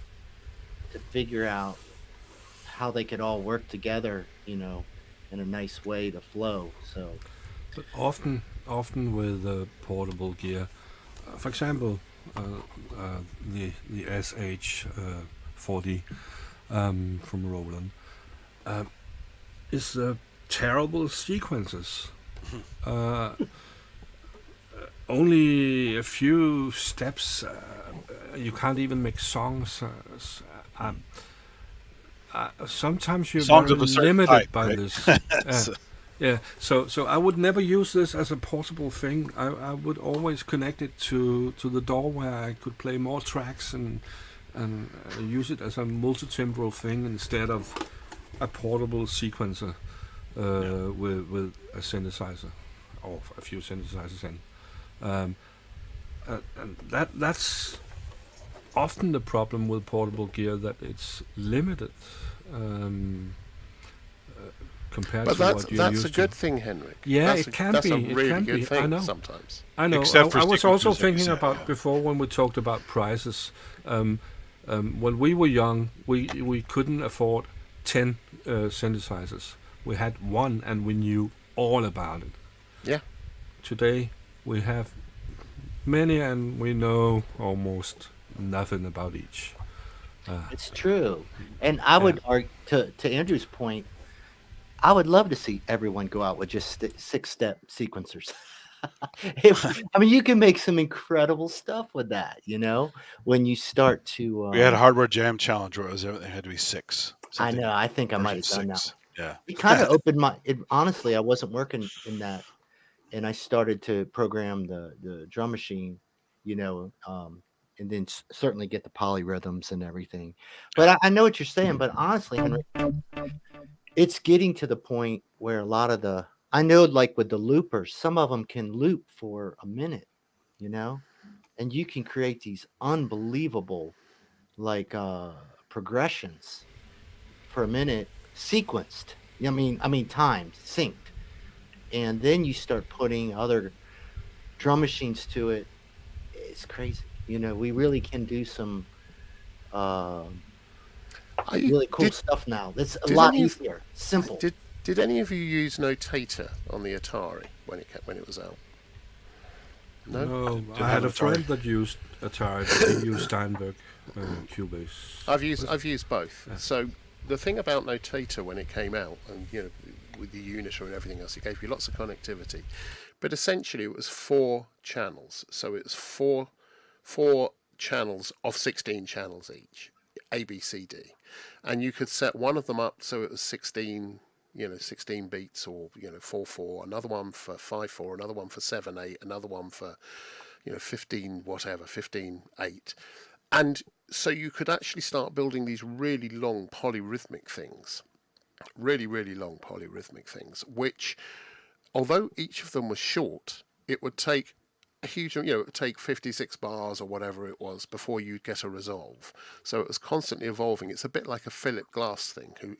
to figure out how they could all work together, in a nice way to flow. So, But often with portable gear, for example, the SH40 from Roland is terrible sequences. Only a few steps. You can't even make songs. Sometimes you're Songs very of a certain limited type, by right? this. Yeah. So I would never use this as a portable thing. I would always connect it to the DAW where I could play more tracks and use it as a multi-timbral thing instead of a portable sequencer with a synthesizer or a few synthesizers in. And that's often the problem with portable gear, that it's limited compared But to what you're that's used a good to. thing, Henrik. Yeah, that's it can that's be. a It really can good be. thing I know. sometimes. I know. Except for I was also sequencers, like you thinking said, about yeah. before when we talked about prices. When we were young, we couldn't afford 10 synthesizers. We had one, and we knew all about it. Yeah. Today we have many, and we know almost nothing about each. it's true. And I would argue, to Andrew's point, I would love to see everyone go out with just 6-step sequencers. I mean, you can make some incredible stuff with that, when you start to. We had a hardware jam challenge where everything had to be 6. I know. I think I might Version have done that. 6. Yeah. It kind of opened honestly, I wasn't working in that, and I started to program the drum machine, and then certainly get the polyrhythms and everything. But I know what you're saying. But honestly, Henry, it's getting to the point where a lot of I know, like with the loopers, some of them can loop for a minute, and you can create these unbelievable progressions for a minute, sequenced. I mean timed, synced, and then you start putting other drum machines to it. It's crazy. We really can do some really cool stuff now. It's a lot easier, simple. Did any of you use Notator on the Atari when it was out? No, Didn't I had a have Atari. friend that used Atari, but he used Steinberg Cubase. I've used both. So the thing about Notator when it came out, and with the Uniter and everything else, it gave you lots of connectivity, but essentially it was 4 channels. So it's four channels of 16 channels each, A, B, C, D, and you could set one of them up so it was 16. 16 beats, or 4/4, another one for 5/4, another one for 7/8, another one for 15 whatever, 15/8, and so you could actually start building these really long polyrhythmic things, which, although each of them was short, it would take a huge, it would take 56 bars or whatever it was before you'd get a resolve. So it was constantly evolving. It's a bit like a Philip Glass thing, who,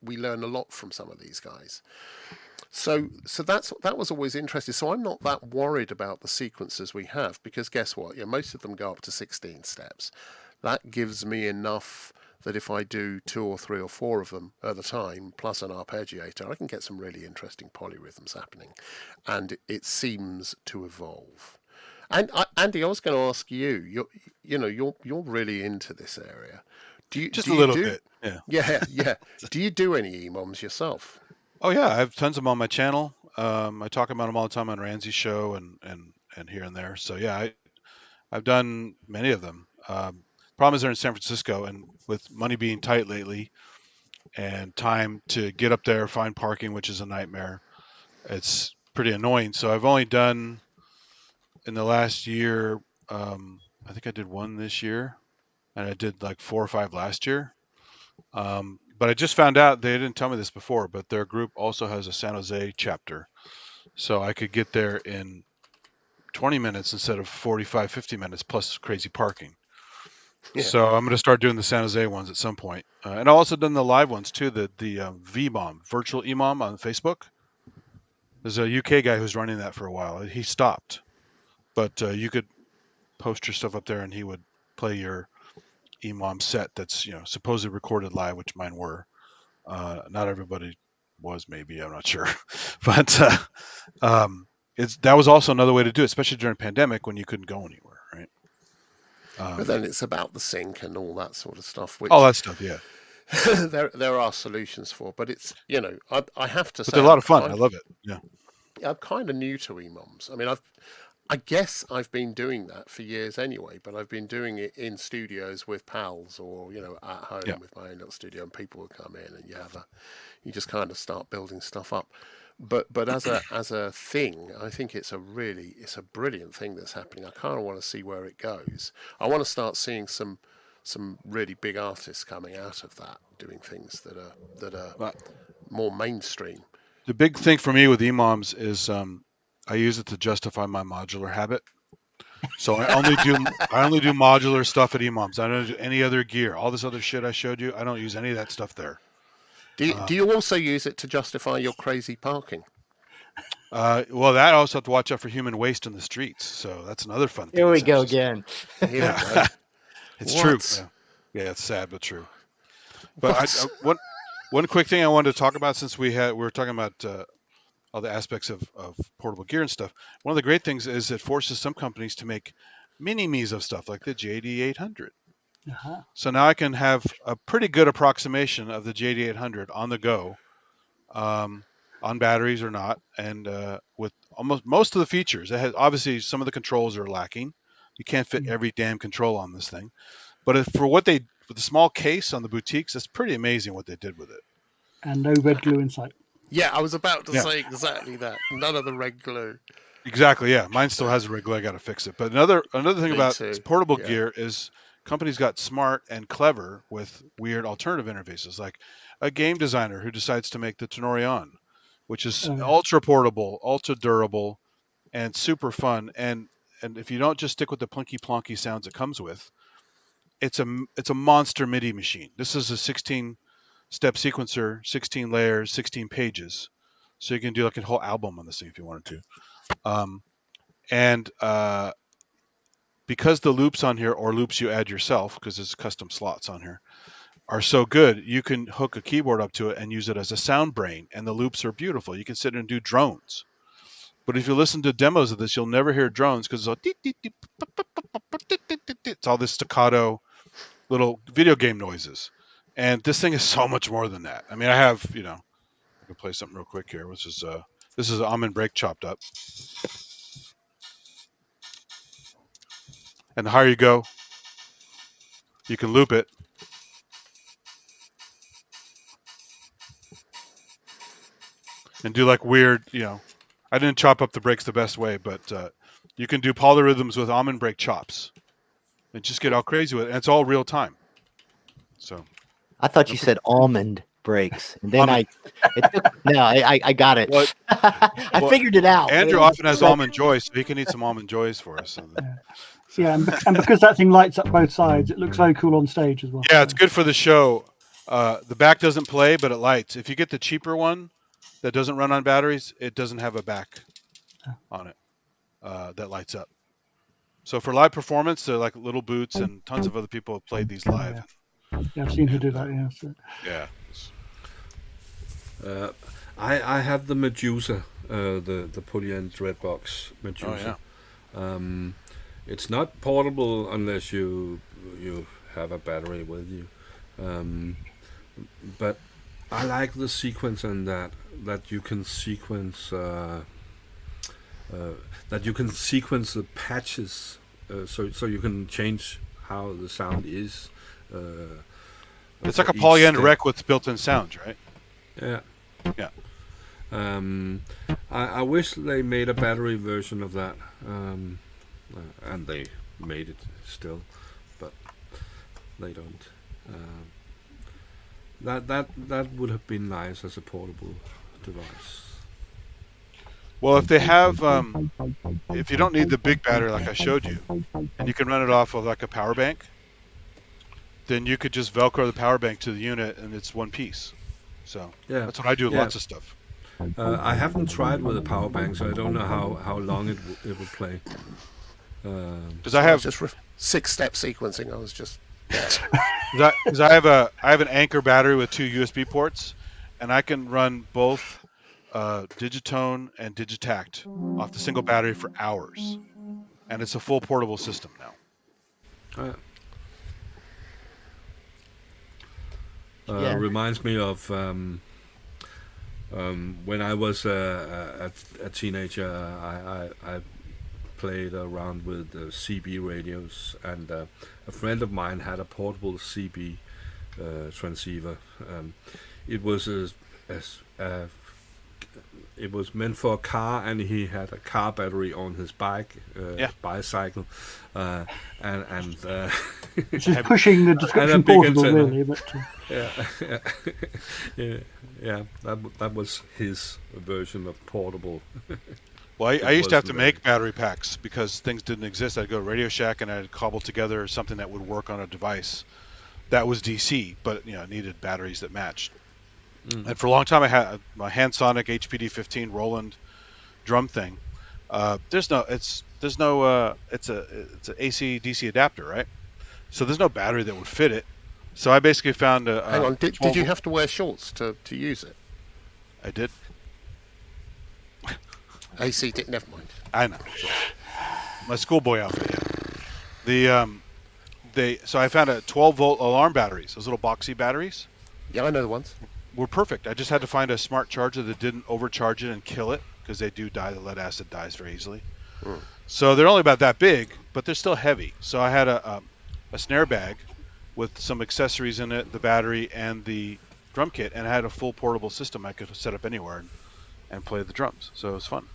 we learn a lot from some of these guys. So that was always interesting. So I'm not that worried about the sequences we have, because guess what? Most of them go up to 16 steps. that gives me enough that if I do 2 or 3 or 4 of them at a time, plus an arpeggiator, I can get some really interesting polyrhythms happening, and it seems to evolve. And Andy, I was going to ask you. You're really into this area. Just Do a you little do? bit. Yeah. Yeah. Do you do any EMOMs yourself? Oh yeah, I have tons of them on my channel. I talk about them all the time on Ramsey's show and here and there. So yeah, I've done many of them. Problem is they're in San Francisco, and with money being tight lately, and time to get up there, find parking, which is a nightmare. It's pretty annoying. So I've only done in the last year. I think I did one this year, and I did like 4 or 5 last year. But I just found out, they didn't tell me this before, but their group also has a San Jose chapter. So I could get there in 20 minutes instead of 45, 50 minutes plus crazy parking. Yeah. So I'm going to start doing the San Jose ones at some point. And I've also done the live ones too, the VMOM, Virtual EMOM on Facebook. There's a UK guy who's running that for a while. He stopped. But you could post your stuff up there and he would play your EMOM set that's, supposedly recorded live, which mine were. Not everybody was, maybe, I'm not sure. But that was also another way to do it, especially during pandemic when you couldn't go anywhere, right? But then it's about the sync and all that sort of stuff, which All that stuff, yeah. there are solutions for. But it's I have to But say they're a lot of fun. I love it. Yeah. I'm kind of new to EMOMs. I mean, I guess I've been doing that for years anyway, but I've been doing it in studios with pals or, at home Yeah. with my own little studio, and people will come in and you just kind of start building stuff up. But as a thing, I think it's a brilliant thing that's happening. I kind of want to see where it goes. I want to start seeing some really big artists coming out of that, doing things that are But more mainstream. the big thing for me with EMOMs is I use it to justify my modular habit. So I only do modular stuff at EMOMs. I don't do any other gear. All this other shit I showed you, I don't use any of that stuff there. Do you also use it to justify your crazy parking? Well, that I also have to watch out for human waste in the streets. So that's another fun thing. Here we that go San Francisco- again. Here we go. It's What? true. Yeah, it's sad but true. But one quick thing I wanted to talk about, since we were talking about all the aspects of portable gear and stuff. One of the great things is it forces some companies to make mini-me's of stuff like the JD800. Uh-huh. So now I can have a pretty good approximation of the JD800 on the go, on batteries or not, and with almost most of the features. It has, obviously, some of the controls are lacking. You can't fit every damn control on this thing. But for what with the small case on the boutiques, it's pretty amazing what they did with it. And no red glue inside. Yeah, I was about to Yeah. say exactly that. None of the red glue. Exactly, yeah. Mine still has a red glue. I got to fix it. But another thing Me about too, portable yeah. gear is companies got smart and clever with weird alternative interfaces, like a game designer who decides to make the Tenorion, which is Oh, yeah. ultra portable, ultra durable, and super fun. And if you don't just stick with the plinky plonky sounds it comes with, it's a monster MIDI machine. This is a 16-step sequencer, 16 layers, 16 pages, so you can do like a whole album on this thing if you wanted to. And because the loops on here, or loops you add yourself, because there's custom slots on here, are so good, you can hook a keyboard up to it and use it as a sound brain, and the loops are beautiful. You can sit and do drones. But if you listen to demos of this, you'll never hear drones because it's all this staccato little video game noises. And this thing is so much more than that. I mean, I have, I can play something real quick here, which is this is almond break chopped up. And the higher you go, you can loop it. And do like weird, I didn't chop up the breaks the best way, but you can do polyrhythms with almond break chops and just get all crazy with it. And it's all real time. So I thought you said almond breaks, and then I got it. What? I figured it out. Andrew man. often has almond joy, so he can eat some almond joys for us. Yeah, and because that thing lights up both sides, it looks very cool on stage as well. Yeah, it's good for the show. The back doesn't play, but it lights. If you get the cheaper one that doesn't run on batteries, it doesn't have a back on it that lights up. So for live performance, they're like Little Boots and tons of other people have played these live. Yeah, I've seen her do And, that. Yeah. So. yeah. I have the Medusa, the Polyend Dreadbox Medusa. Oh yeah. It's not portable unless you have a battery with you, but I like the sequence in that you can sequence the patches, so you can change how the sound is. It's for like a each polyend step. rec with built-in sounds, right? Yeah. Yeah. I wish they made a battery version of that, and they made it still, but they don't. That would have been nice as a portable device. Well, if they have, if you don't need the big battery like I showed you, and you can run it off of like a power bank, then you could just Velcro the power bank to the unit, and it's one piece. So Yeah, that's what I do with yeah. lots of stuff. I haven't tried with a power bank, so I don't know how long it will play. Because I I was have, just 6-step sequencing. I was just because I have an Anchor battery with 2 USB ports, and I can run both Digitone and Digitact off the single battery for hours, and it's a full portable system now. Yeah. Reminds me of when I was a teenager. I played around with CB radios, and a friend of mine had a portable CB transceiver. It was it was meant for a car, and he had a car battery on his bicycle, and Which is pushing the description big portable, antenna. really. But yeah, that was his version of portable. Well, I It used to have to wasn't make battery packs because things didn't exist. I'd go to Radio Shack and I'd cobble together something that would work on a device that was DC, but it needed batteries that matched. And for a long time, I had my Hansonic HPD15 Roland drum thing. It's an AC DC adapter, right? So there's no battery that would fit it. So I basically found a. hang on. Did 12 you have to wear shorts to use it? I did. AC did. Never mind. I know. My schoolboy outfit. Yeah. So I found a 12-volt alarm batteries. Those little boxy batteries Yeah, I know the ones. were perfect. I just had to find a smart charger that didn't overcharge it and kill it, because they do die. The lead acid dies very easily. So they're only about that big, but they're still heavy. So I had a snare bag with some accessories in it, the battery and the drum kit, and I had a full portable system I could set up anywhere and play the drums. So it was fun.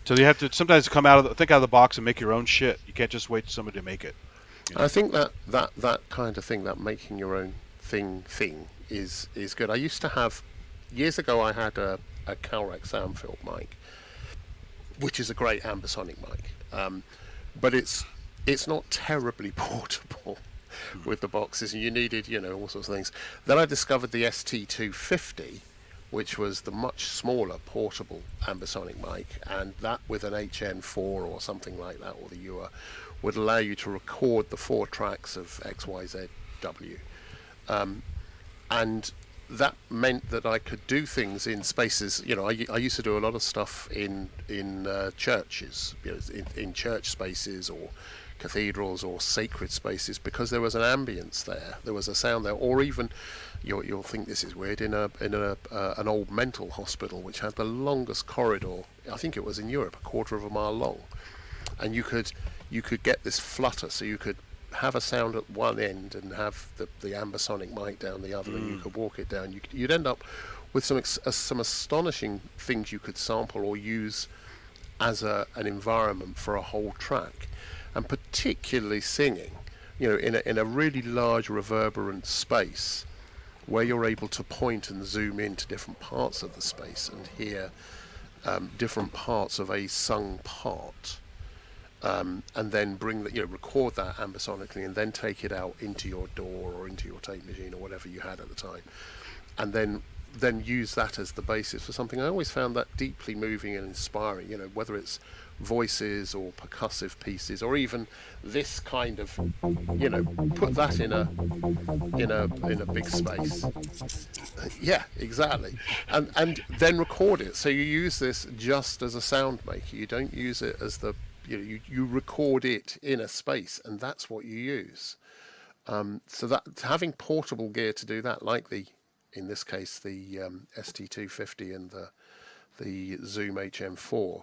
So you have to sometimes think out of the box and make your own shit. You can't just wait for somebody to make it. I think that kind of thing, that making your own thing is good. I used to have, years ago, I had a Calrex Soundfield mic, which is a great ambisonic mic, but it's not terribly portable with the boxes, and you needed all sorts of things. Then I discovered the ST250, which was the much smaller portable ambisonic mic, and that with an HN4 or something like that, or the UA, would allow you to record the 4 tracks of XYZW. And that meant that I could do things in spaces. I used to do a lot of stuff in churches, in church spaces or cathedrals or sacred spaces, because there was an ambience there, there was a sound there. Or even, you'll think this is weird, in an old mental hospital which had the longest corridor, I think it was in Europe, a quarter of a mile long, and you could get this flutter, so you could have a sound at one end and have the ambisonic mic down the other, and you could walk it down. You'd end up with some astonishing things you could sample or use as an environment for a whole track, and particularly singing, in a really large reverberant space where you're able to point and zoom into different parts of the space and hear different parts of a sung part. And then record that ambisonically, and then take it out into your DAW or into your tape machine or whatever you had at the time, and then use that as the basis for something. I always found that deeply moving and inspiring. Whether it's voices or percussive pieces, or even this kind of, put that in a big space. Yeah, exactly. And then record it. So you use this just as a sound maker. You don't use it as you record it in a space, and that's what you use. So that having portable gear to do that, like in this case the ST250 and the Zoom HM4,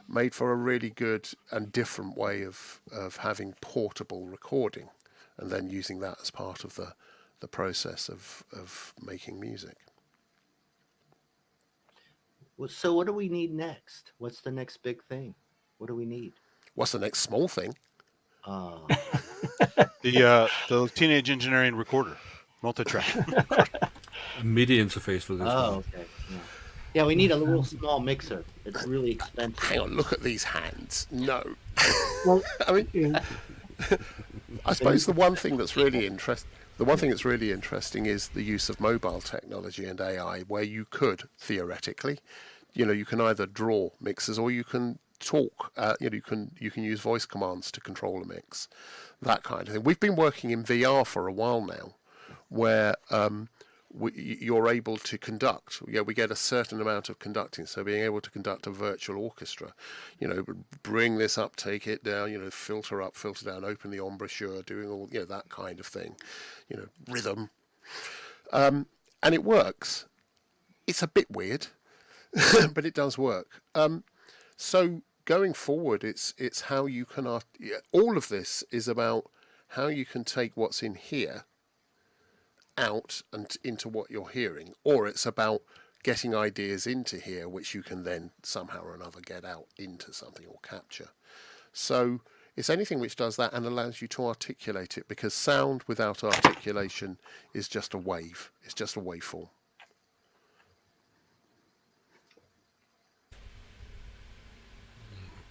made for a really good and different way of having portable recording, and then using that as part of the process of making music. So what do we need next? What's the next big thing? What do we need? What's the next small thing? The Teenage Engineering Recorder, multi-track. A MIDI interface for this one. Okay. Yeah, we need a little small mixer. It's really expensive. Hang on, look at these hands. No. Well, I mean, yeah. I suppose the one thing that's really interesting is the use of mobile technology and AI, where you could theoretically, you can either draw mixes or you can talk. You can use voice commands to control a mix, that kind of thing. We've been working in VR for a while now, where you're able to conduct. We get a certain amount of conducting, so being able to conduct a virtual orchestra, bring this up, take it down, filter up, filter down, open the embouchure, doing all that kind of thing, rhythm, and it works. It's a bit weird, but it does work. So going forward, it's how you can all of this is about how you can take what's in here out and into what you're hearing, or it's about getting ideas into here which you can then somehow or another get out into something or capture. So it's anything which does that and allows you to articulate it, because sound without articulation is just a wave. It's just a waveform.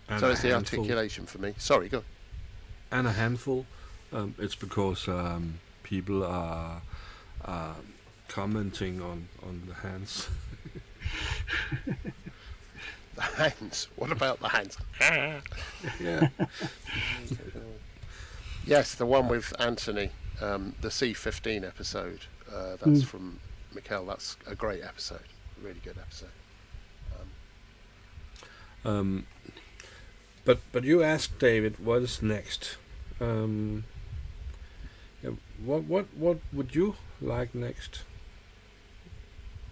And So it's the handful. articulation for me. Sorry, go. And a handful. It's because people are commenting on the hands. The hands. What about the hands? Yeah. Yes, the one with Anthony, the C15 episode. That's from Mikkel. That's a great episode. A really good episode. But you asked David, what is next? What would you like next?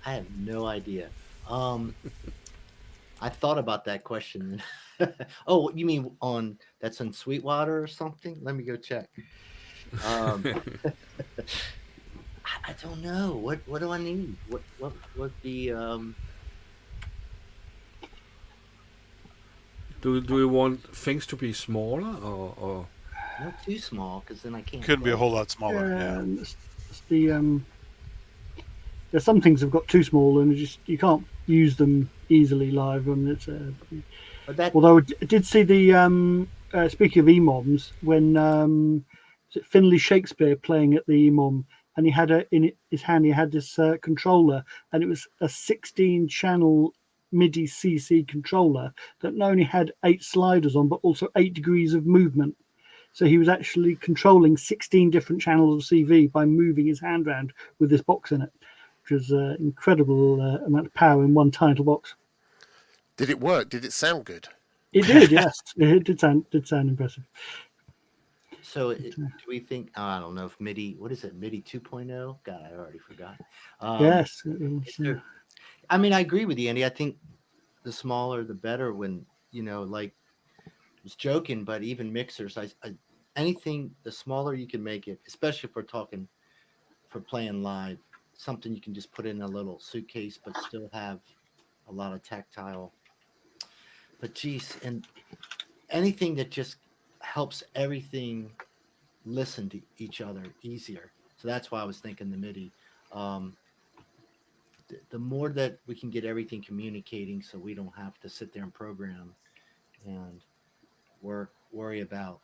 I have no idea. I thought about that question. Oh, you mean that's on Sweetwater or something? Let me go check. I don't know. What do I need? What would be Do you want things to be smaller or? not too small, because then I can't. Couldn't be a whole lot smaller. Yeah. And it's there's some things have got too small and you can't use them easily live, and it's But that, although I did see the speaking of EMOMs, when was it Finlay Shakespeare playing at the EMOM, and he had in his hand he had this controller, and it was a 16-channel MIDI CC controller that not only had 8 sliders on but also 8 degrees of movement. So he was actually controlling 16 different channels of CV by moving his hand around with this box in it, which was an incredible amount of power in one tiny little box. Did it work? Did it sound good? It did, yes. It did sound impressive. so do we think? I don't know if MIDI. What is it? MIDI 2.0? God, I already forgot. Yes. It was, I mean, I agree with you, Andy. I think the smaller the better. When like I was joking, but even mixers, anything the smaller you can make it, especially if we're talking for playing live, something you can just put in a little suitcase, but still have a lot of tactile. But geez, and anything that just helps everything listen to each other easier. So that's why I was thinking the MIDI. The more that we can get everything communicating, so we don't have to sit there and program and worry about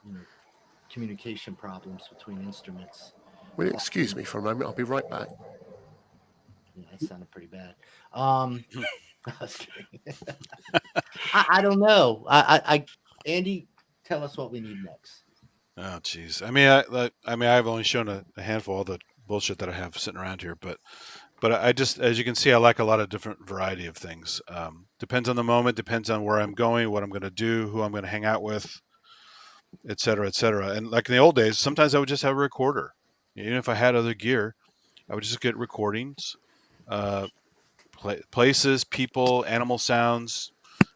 communication problems between instruments. Will you excuse me for a moment? I'll be right back. Yeah, that sounded pretty bad. I was kidding. I don't know. Andy, tell us what we need next. Oh, geez. I mean, I've only shown a handful of the bullshit that I have sitting around here, but I just, as you can see, I like a lot of different variety of things. Depends on the moment, depends on where I'm going, what I'm going to do, who I'm going to hang out with, et cetera, et cetera. And like in the old days, sometimes I would just have a recorder. Even if I had other gear, I would just get recordings, uh, places, people, animal sounds,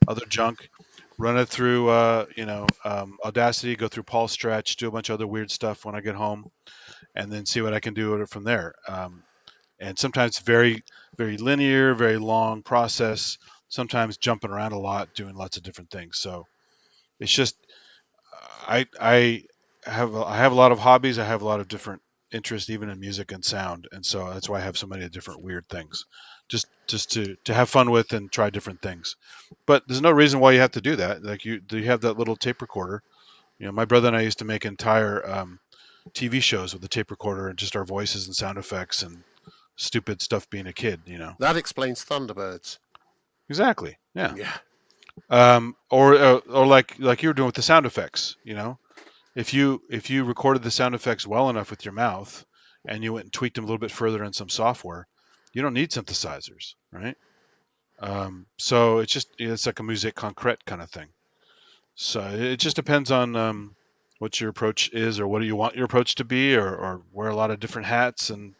other junk, run it through, Audacity, go through Paul Stretch, do a bunch of other weird stuff when I get home, and then see what I can do with it from there. And sometimes very, very linear, very long process, sometimes jumping around a lot, doing lots of different things. So it's just, I have a lot of hobbies. I have a lot of different interests, even in music and sound, and so that's why I have so many different weird things, just to have fun with and try different things. But there's no reason why you have to do that. Like you have that little tape recorder. My brother and I used to make entire TV shows with the tape recorder and just our voices and sound effects and stupid stuff being a kid. That explains Thunderbirds. Exactly. Yeah. Yeah. Or like you were doing with the sound effects. If you recorded the sound effects well enough with your mouth and you went and tweaked them a little bit further in some software, you don't need synthesizers, right? So it's like a musique concrète kind of thing. So it just depends on what your approach is, or what do you want your approach to be, or wear a lot of different hats and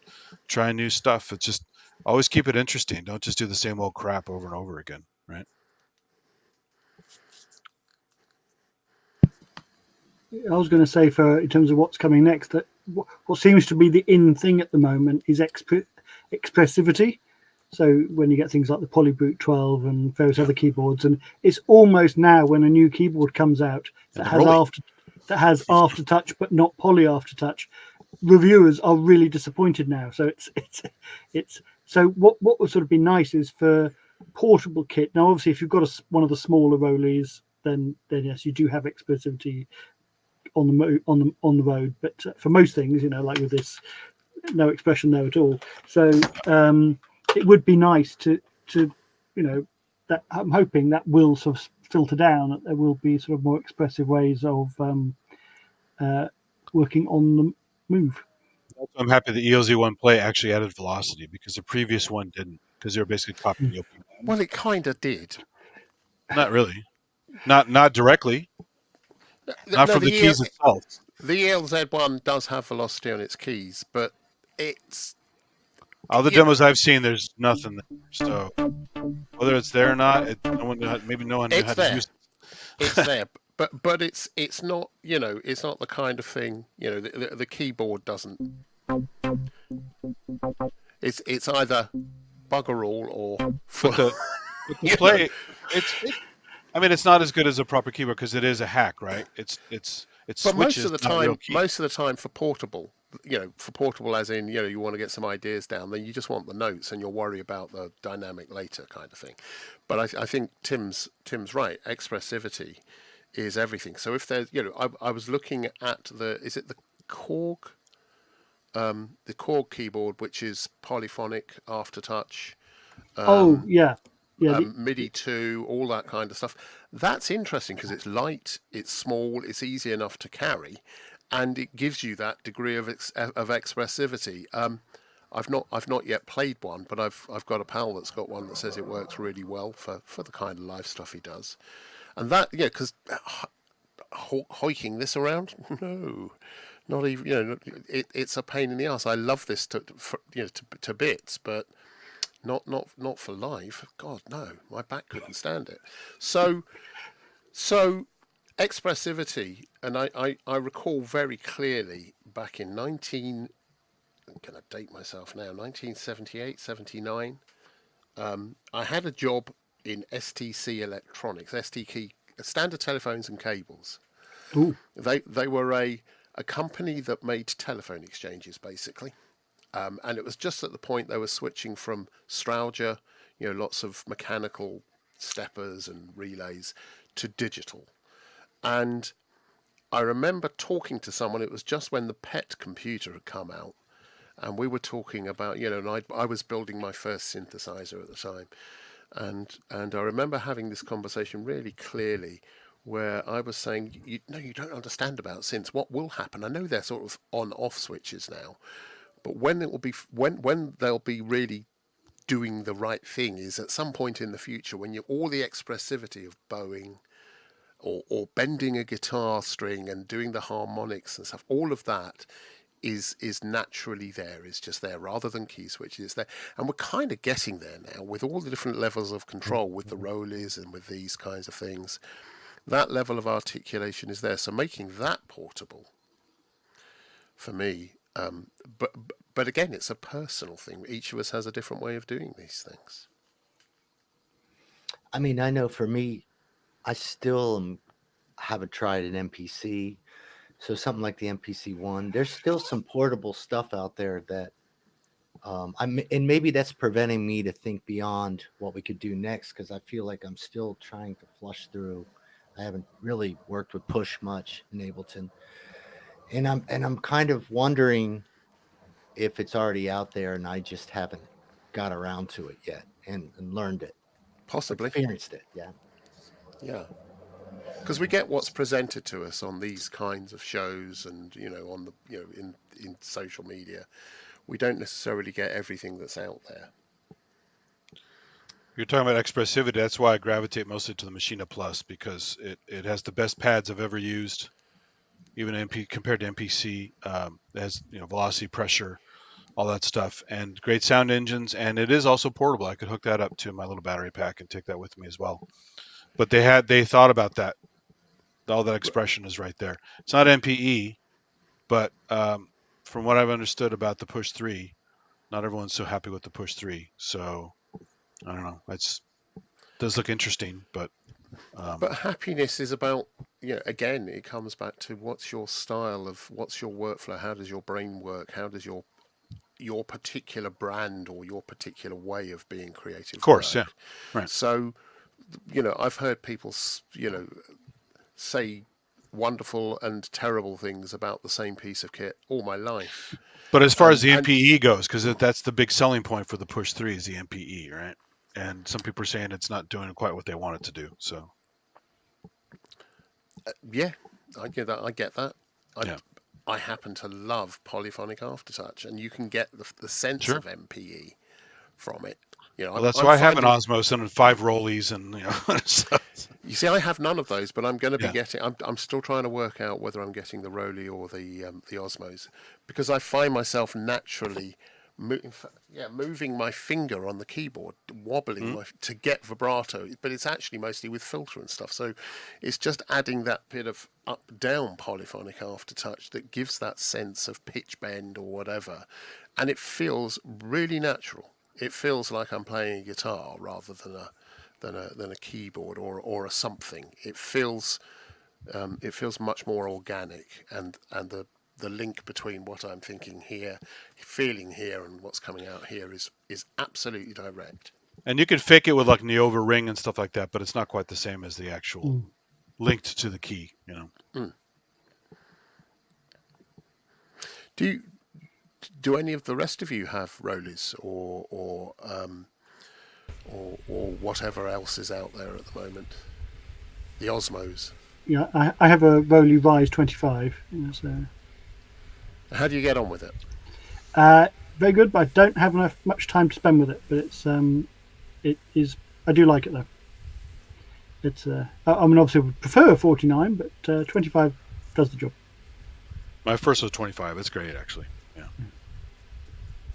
try new stuff. It's just always keep it interesting. Don't just do the same old crap over and over again, right? I was going to say, in terms of what's coming next, that what seems to be the in thing at the moment is expressivity. So when you get things like the Polybrute 12 and various other keyboards, and it's almost now when a new keyboard comes out that has aftertouch but not poly aftertouch, reviewers are really disappointed now. So it's so what would sort of be nice is for portable kit. Now, obviously, if you've got one of the smaller Rollies, then yes, you do have expressivity on the road. But for most things, like with this, no expression there at all. So it would be nice to that I'm hoping that will sort of filter down. That there will be sort of more expressive ways of working on the move. I'm happy the EOZ1 Play actually added velocity, because the previous one didn't, because they were basically copying the OP. Well, it kind of did. Not really. Not directly. Not from the keys itself. The ELZ1 does have velocity on its keys, but it's... All the demos I've seen, there's nothing there. So whether it's there or not, maybe no one knew how to use it. It's there, but it's not, it's not the kind of thing, the keyboard doesn't. It's either bugger all or... But the Play, it's not as good as a proper keyboard, because it is a hack, right? It's but most of the time for portable, as in, you want to get some ideas down, then you just want the notes and you'll worry about the dynamic later kind of thing. But I think Tim's right. Expressivity is everything. So if there's, I was looking at is it the Korg? The Korg keyboard, which is polyphonic, aftertouch. MIDI 2, all that kind of stuff. That's interesting because it's light, it's small, it's easy enough to carry, and it gives you that degree of expressivity. I've not yet played one, but I've got a pal that's got one that says it works really well for the kind of live stuff he does. And that, because hoiking this around, no, not even. It's a pain in the ass. I love this to bits, but not for live. God, no, my back couldn't stand it. So expressivity, and I recall very clearly back in I'm going to date myself now, 1978, 79. I had a job in STC Electronics, Standard Telephones and Cables. Ooh. They were a company that made telephone exchanges, basically. And it was just at the point they were switching from Strowger, lots of mechanical steppers and relays, to digital. And I remember talking to someone, it was just when the PET computer had come out, and we were talking about, and I was building my first synthesizer at the time. and I remember having this conversation really clearly, where I was saying, no, you don't understand about synths. What will happen? I know they're sort of on-off switches now, but when it will be when they'll be really doing the right thing is at some point in the future when all the expressivity of bowing or bending a guitar string and doing the harmonics and stuff, all of that is naturally there, is just there rather than key switches. It's there, and we're kind of getting there now with all the different levels of control with the rollies and with these kinds of things. That level of articulation is there, so making that portable for me. But again, it's a personal thing. Each of us has a different way of doing these things. I mean, I know for me, I still haven't tried an MPC. So something like the MPC one, there's still some portable stuff out there that and maybe that's preventing me to think beyond what we could do next, because I feel like I'm still trying to flush through. I haven't really worked with push much in Ableton, and I'm kind of wondering if it's already out there and I just haven't got around to it yet and learned it, Possibly, experienced it. Yeah. yeah. Because we get what's presented to us on these kinds of shows, and on the in social media, we don't necessarily get everything that's out there. You're talking about expressivity. That's why I gravitate mostly to the Machina Plus, because it has the best pads I've ever used, even compared to MPC. It has velocity, pressure, all that stuff, and great sound engines. And it is also portable. I could hook that up to my little battery pack and take that with me as well. But they thought about that. All that expression is right there. It's not MPE, but from what I've understood about the Push 3, not everyone's so happy with the Push 3. So I don't know. It does look interesting, but happiness is about, again, it comes back to what's your style what's your workflow, how does your brain work, how does your particular brand or your particular way of being creative of course, work. yeah, right. So, I've heard people, say wonderful and terrible things about the same piece of kit all my life. But as far as the MPE goes, because that's the big selling point for the Push 3 is the MPE, right? And some people are saying it's not doing quite what they want it to do. So, yeah, I get that. Yeah. I happen to love polyphonic aftertouch, and you can get the sense Sure. of MPE from it. Well, that's why I have an Osmos and 5 rollies, and so. You see, I have none of those, but I'm going to be getting. I'm still trying to work out whether I'm getting the Rolly or the Osmos, because I find myself naturally moving my finger on the keyboard, wobbling to get vibrato, but it's actually mostly with filter and stuff. So it's just adding that bit of up-down polyphonic aftertouch that gives that sense of pitch bend or whatever, and it feels really natural. It feels like I'm playing a guitar rather than a keyboard or a something. It feels much more organic, and the link between what I'm thinking here, feeling here, and what's coming out here is absolutely direct. And you can fake it with like Neova Ring and stuff like that, but it's not quite the same as the actual linked to the key, Do any of the rest of you have Rollies or whatever else is out there at the moment? The Osmos. Yeah, I have a Rolly Rise 25. So. How do you get on with it? Very good, but I don't have much time to spend with it. But it is. I do like it though. It's. I mean, obviously, would prefer 49, but 25 does the job. My first was 25. It's great, actually. Yeah.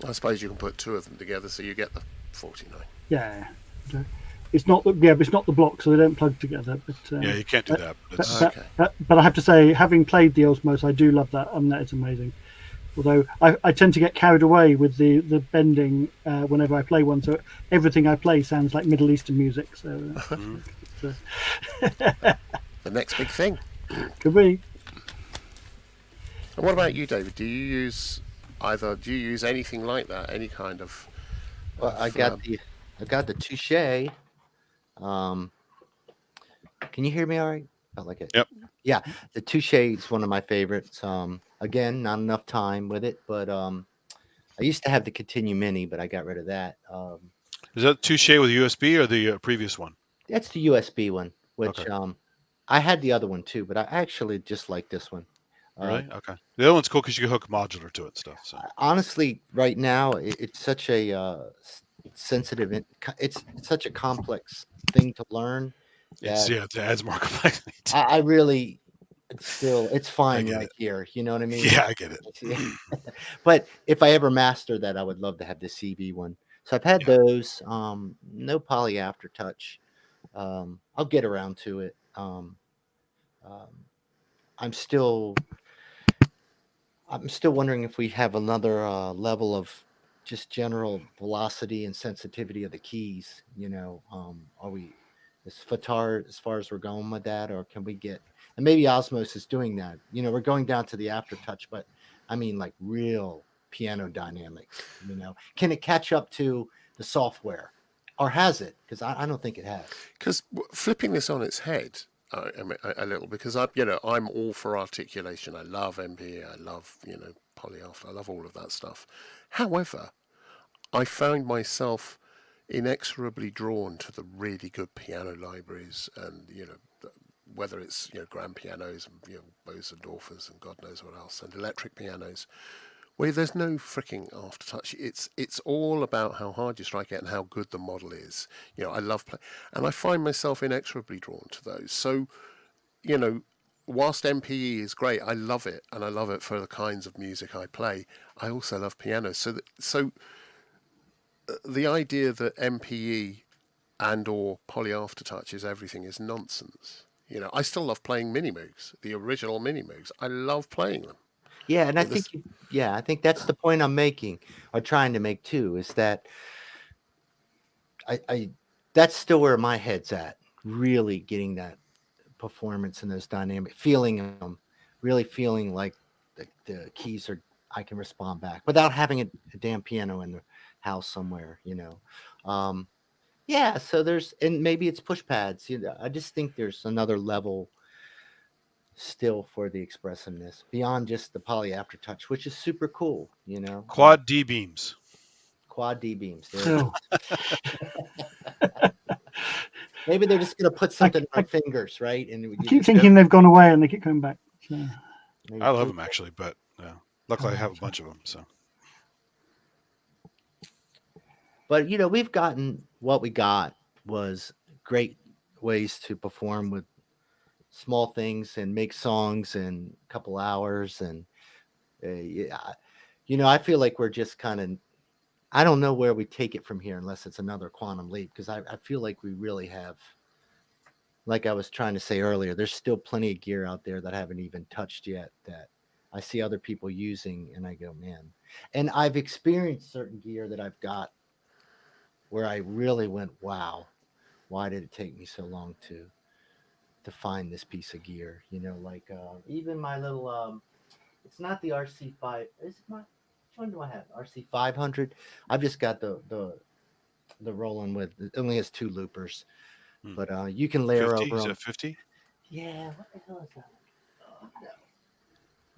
I suppose you can put two of them together, so you get the 49. Yeah. It's not it's not the block, so they don't plug together. But yeah, you can't do that. But I have to say, having played the Osmos, I do love that. That is amazing. Although I tend to get carried away with the bending whenever I play one, so everything I play sounds like Middle Eastern music. So the next big thing could be. And what about you, David? Do you use anything like that? Any kind of? Well, I got the Touche. Can you hear me all right? I like it. Yep. Yeah, the Touche is one of my favorites. Again, not enough time with it, but I used to have the Continue Mini, but I got rid of that. Is that Touche with USB or the previous one? That's the USB one, which Okay. I had the other one too, but I actually just like this one. Really? Okay. The other one's cool because you can hook modular to it and stuff. So Honestly, right now it's such a sensitive. It's such a complex thing to learn that it adds more complexity. I really it's I fine get right it. here. You know what I mean? Yeah, I get it. But if I ever master that, I would love to have the CB one. So I've had Yeah. those. No poly aftertouch. I'll get around to it. Um, I'm still wondering if we have another level of just general velocity and sensitivity of the keys. Are we as far as we're going with that, or can we get? And maybe Osmos is doing that. We're going down to the aftertouch, but I mean like real piano dynamics. Can it catch up to the software, or has it? Because I don't think it has. Because flipping this on its head a little, because I'm all for articulation. I love MPE. I love polyafter. I love all of that stuff. However, I found myself inexorably drawn to the really good piano libraries, and whether it's grand pianos and Bosendorfers and God knows what else, and electric pianos, where there's no freaking aftertouch. It's all about how hard you strike it and how good the model is. I love play, and I find myself inexorably drawn to those. So whilst MPE is great, I love it, and I love it for the kinds of music I play. I also love piano. So the idea that MPE and or poly aftertouch is everything is nonsense. I still love playing mini moogs, the original mini moogs. I love playing them. Yeah, and I think This, I think that's the point I'm making or trying to make too, is that I that's still where my head's at. Really getting that performance and those dynamic feeling them, really feeling like the keys are I can respond back without having a damn piano in the house somewhere. Yeah, so there's and maybe it's push pads. I just think there's another level still for the expressiveness beyond just the poly aftertouch, which is super cool. Quad D beams. Quad D beams. There it Oh, is. Maybe they're just gonna put something on our fingers, right? And I keep thinking they've gone away and they keep coming back. So, maybe I love them actually, but luckily I have a okay. bunch of them. So But we've gotten what we got was great ways to perform with small things and make songs in a couple hours. And yeah, I feel like we're just kind of. I don't know where we take it from here unless it's another quantum leap, because I feel like we really have. Like I was trying to say earlier, there's still plenty of gear out there that I haven't even touched yet that I see other people using, and I go, man. And I've experienced certain gear that I've got where I really went, wow, why did it take me so long to find this piece of gear? Like even my little it's not the RC5. Is it my which one do I have? RC500. I've just got the rolling with it only has two loopers, but you can layer 50? over Is them. that 50? Yeah, what the hell is that? Oh,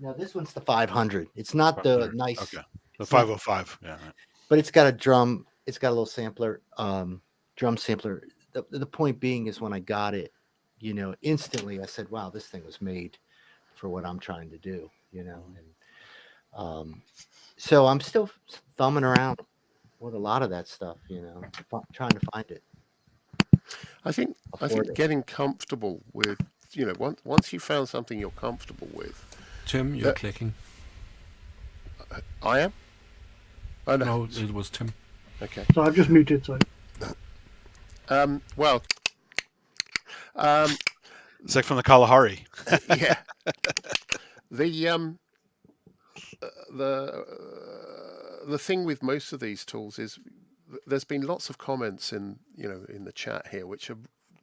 no, this one's the 500. It's not the 500. nice. Okay. The It's not, 505. Yeah. Right. but it's got a drum. It's got a little sampler, drum sampler. The point being is when I got it, instantly I said, "Wow, this thing was made for what I'm trying to do." And so I'm still thumbing around with a lot of that stuff. Trying to find it, I think afford it. getting comfortable with once you found something you're comfortable with. Tim, you're That clicking. I am. Oh no. No, it was Tim. Okay. So I've just muted. So Well. Um. It's like from the Kalahari. Yeah. The the the thing with most of these tools is there's been lots of comments in the chat here, which are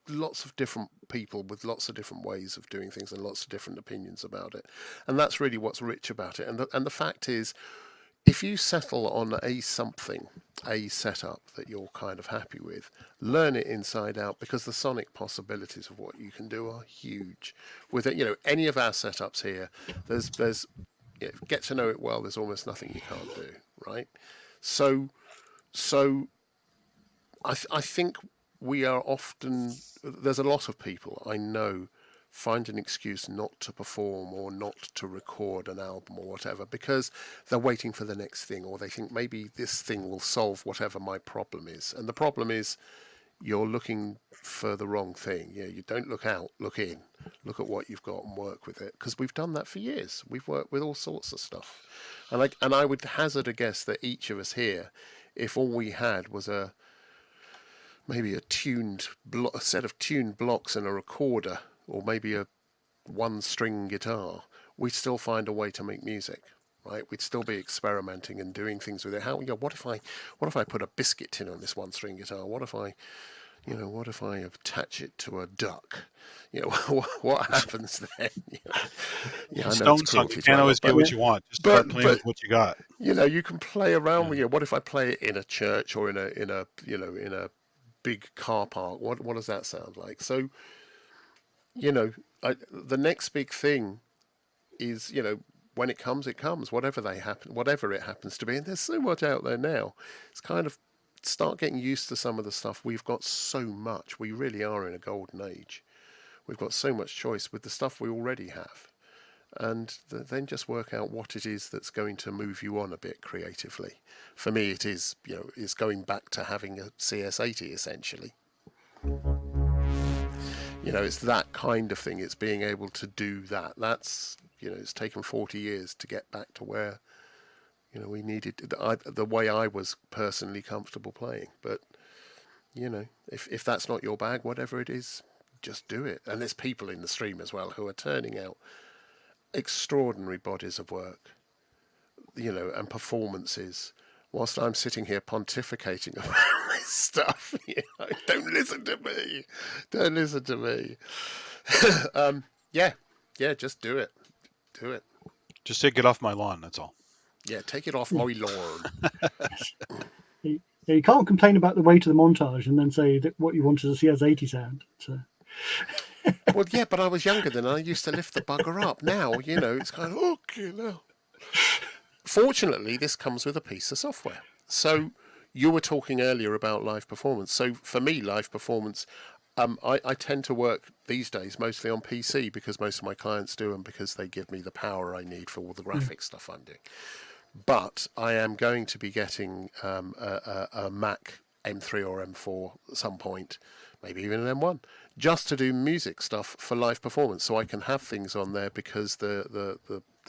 lots of different people with lots of different ways of doing things and lots of different opinions about it, and that's really what's rich about it. And the fact is, if you settle on a setup that you're kind of happy with, learn it inside out, because the sonic possibilities of what you can do are huge. With it, any of our setups here, there's get to know it well. There's almost nothing you can't do, right? So I think we are often, there's a lot of people I know find an excuse not to perform or not to record an album or whatever because they're waiting for the next thing, or they think maybe this thing will solve whatever my problem is. And the problem is you're looking for the wrong thing. Yeah, you don't look out, look in, look at what you've got and work with it. Because we've done that for years. We've worked with all sorts of stuff, and I would hazard a guess that each of us here, if all we had was maybe a set of tuned blocks and a recorder, or maybe a one-string guitar, we'd still find a way to make music. Right, we'd still be experimenting and doing things with it. What if I put a biscuit tin on this one-string guitar? What if I attach it to a duck? What happens then? I know Stone it's sunk. You cruelty to can't always animals, get what you want. Just start playing with what you got. you can play around with what if I play it in a church or in a big car park? What does that sound like? So, the next big thing is, when it comes, whatever it happens to be. And there's so much out there now. It's kind of start getting used to some of the stuff. We've got so much. We really are in a golden age. We've got so much choice with the stuff we already have. And then just work out what it is that's going to move you on a bit creatively. For me, it is, it's going back to having a CS80 essentially. It's that kind of thing. It's being able to do that. That's, it's taken 40 years to get back to where, we needed the way I was personally comfortable playing. But, if that's not your bag, whatever it is, just do it. And there's people in the stream as well who are turning out extraordinary bodies of work, and performances. Whilst I'm sitting here pontificating about this stuff, don't listen to me. Don't listen to me. Yeah, just do it. Do it. Just take it off my lawn. That's all. Yeah, take it off my lawn. You can't complain about the weight of the montage and then say that what you want is a CS80 sound. So. Well, yeah, but I was younger then. I used to lift the bugger up. Now, it's kind of, okay, now. Fortunately, this comes with a piece of software. So you were talking earlier about live performance. So for me, live performance, I tend to work these days mostly on PC because most of my clients do, and because they give me the power I need for all the graphic stuff I'm doing. But I am going to be getting a Mac M3 or M4 at some point, maybe even an M1, just to do music stuff for live performance, so I can have things on there because the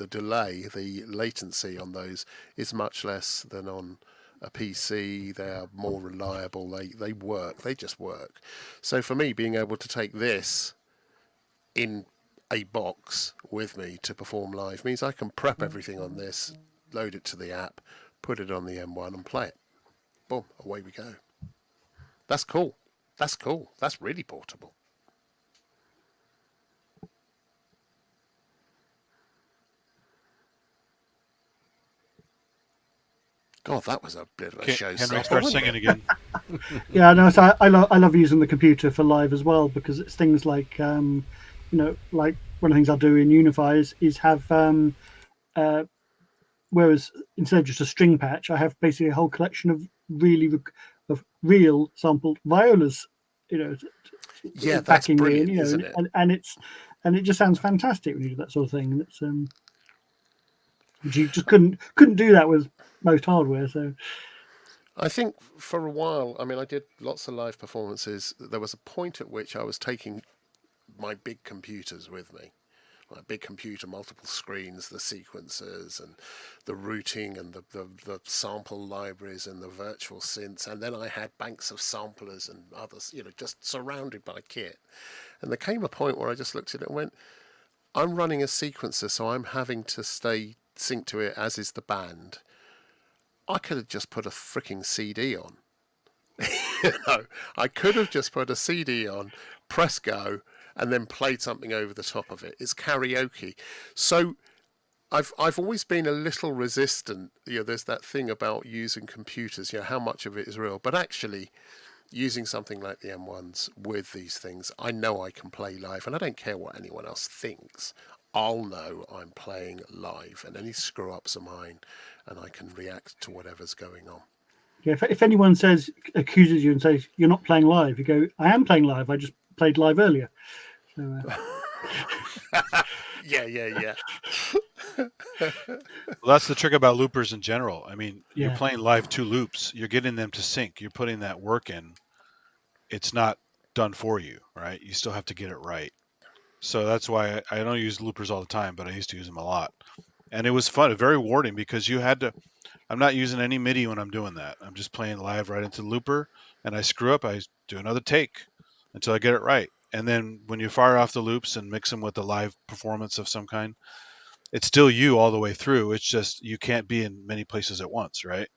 delay, the latency on those is much less than on a PC. They are more reliable. They work. They just work. So for me, being able to take this in a box with me to perform live means I can prep everything on this, load it to the app, put it on the M1 and play it. Boom, away we go. That's cool. That's cool. That's really portable. God, that was a bit of a show. Henry, start singing again. Yeah, no. So I love using the computer for live as well, because it's things like like one of the things I'll do in Unify is have whereas instead of just a string patch, I have basically a whole collection of real sampled violas. Yeah, that's brilliant, isn't it? And it just sounds fantastic when you do that sort of thing. And it's which you just couldn't do that with most hardware. So I think for a while, I did lots of live performances. There was a point at which I was taking my big computers with me. My big computer, multiple screens, the sequencers and the routing and the sample libraries and the virtual synths. And then I had banks of samplers and others, just surrounded by kit. And there came a point where I just looked at it and went, I'm running a sequencer, so I'm having to stay synced to it, as is the band. I could have just put a freaking CD on. I could have just put a CD on, press go, and then played something over the top of it. It's karaoke. So I've always been a little resistant. There's that thing about using computers, how much of it is real. But actually, using something like the M1s with these things, I know I can play live, and I don't care what anyone else thinks. I'll know I'm playing live, and any screw-ups are mine, and I can react to whatever's going on. Yeah, if anyone accuses you and says you're not playing live, you go, I am playing live. I just played live earlier. So, Yeah. Well, that's the trick about loopers in general. I mean, you're yeah. playing live 2 loops. You're getting them to sync. You're putting that work in. It's not done for you, right? You still have to get it right. So that's why I don't use loopers all the time, but I used to use them a lot. And it was fun, very rewarding because you had to. I'm not using any MIDI when I'm doing that. I'm just playing live right into the looper, and I screw up, I do another take until I get it right. And then when you fire off the loops and mix them with a live performance of some kind, it's still you all the way through. It's just you can't be in many places at once, right?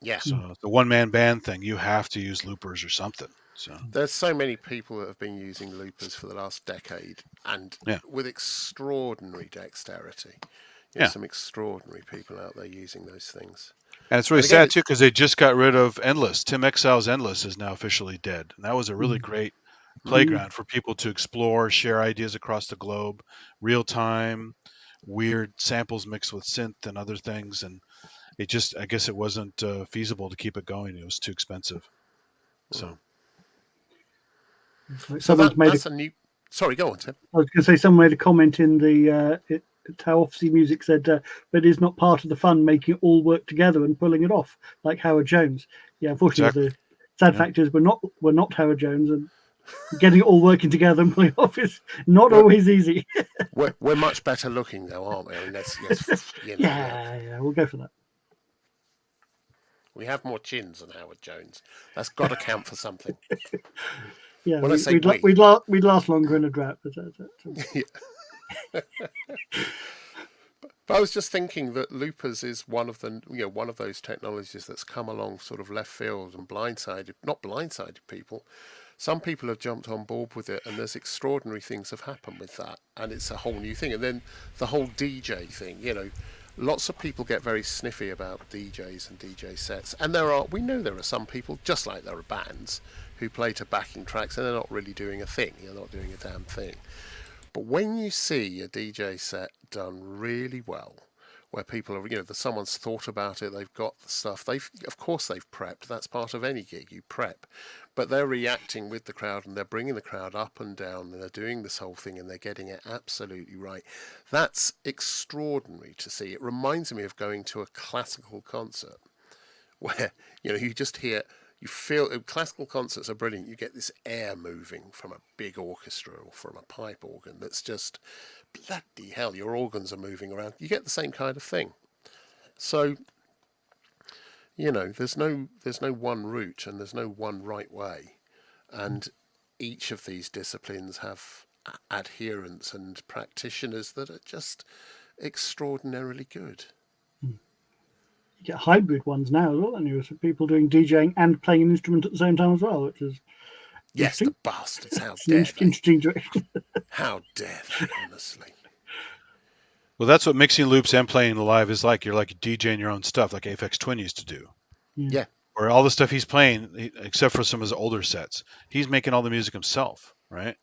Yeah. So the one-man band thing, you have to use loopers or something. So There's so many people that have been using loopers for the last decade, and yeah, with extraordinary dexterity. yeah. Some extraordinary people out there using those things. And it's really And again, sad too because they just got rid of Endless. Tim Exile's Endless is now officially dead, and that was a really great playground for people to explore, share ideas across the globe, real time, weird samples mixed with synth and other things. And it just, I guess, it wasn't feasible to keep it going. It was too expensive. So so Someone's made that's a new. Sorry, go on, Tim. I was going to say someone made a comment in the how Offsy Music said, but it's not part of the fun making it all work together and pulling it off like Howard Jones. Yeah, unfortunately, exactly. the sad fact is we're not Howard Jones, and getting it all working together and pulling it off is not always easy. We're much better looking though, aren't we? I mean, that's Yeah, we'll go for that. We have more chins than Howard Jones. That's got to count for something. Yeah, When I say we'd last longer in a drought. But I was just thinking that loopers is one of those technologies that's come along sort of left field and not blindsided people. Some people have jumped on board with it, and there's extraordinary things have happened with that, and it's a whole new thing. And then the whole DJ thing, lots of people get very sniffy about DJs and DJ sets, and we know there are some people, just like there are bands, who play to backing tracks and they're not really doing a thing. You're not doing a damn thing. But when you see a DJ set done really well, where people are, someone's thought about it, they've got the stuff, of course they've prepped. That's part of any gig, you prep. But they're reacting with the crowd and they're bringing the crowd up and down and they're doing this whole thing and they're getting it absolutely right. That's extraordinary to see. It reminds me of going to a classical concert where, you just hear, you feel classical concerts are brilliant. You get this air moving from a big orchestra or from a pipe organ that's just bloody hell. Your organs are moving around. You get the same kind of thing. So, there's no one route and there's no one right way, and each of these disciplines have adherents and practitioners that are just extraordinarily good. You get hybrid ones now as well, and you people doing DJing and playing an instrument at the same time as well, which is the bastards! How it's dare an they? interesting direction. How dare they? Honestly. Well, that's what mixing loops and playing live is like. You're like DJing your own stuff, like Aphex Twin used to do. Yeah. Or all the stuff he's playing, except for some of his older sets, he's making all the music himself, right?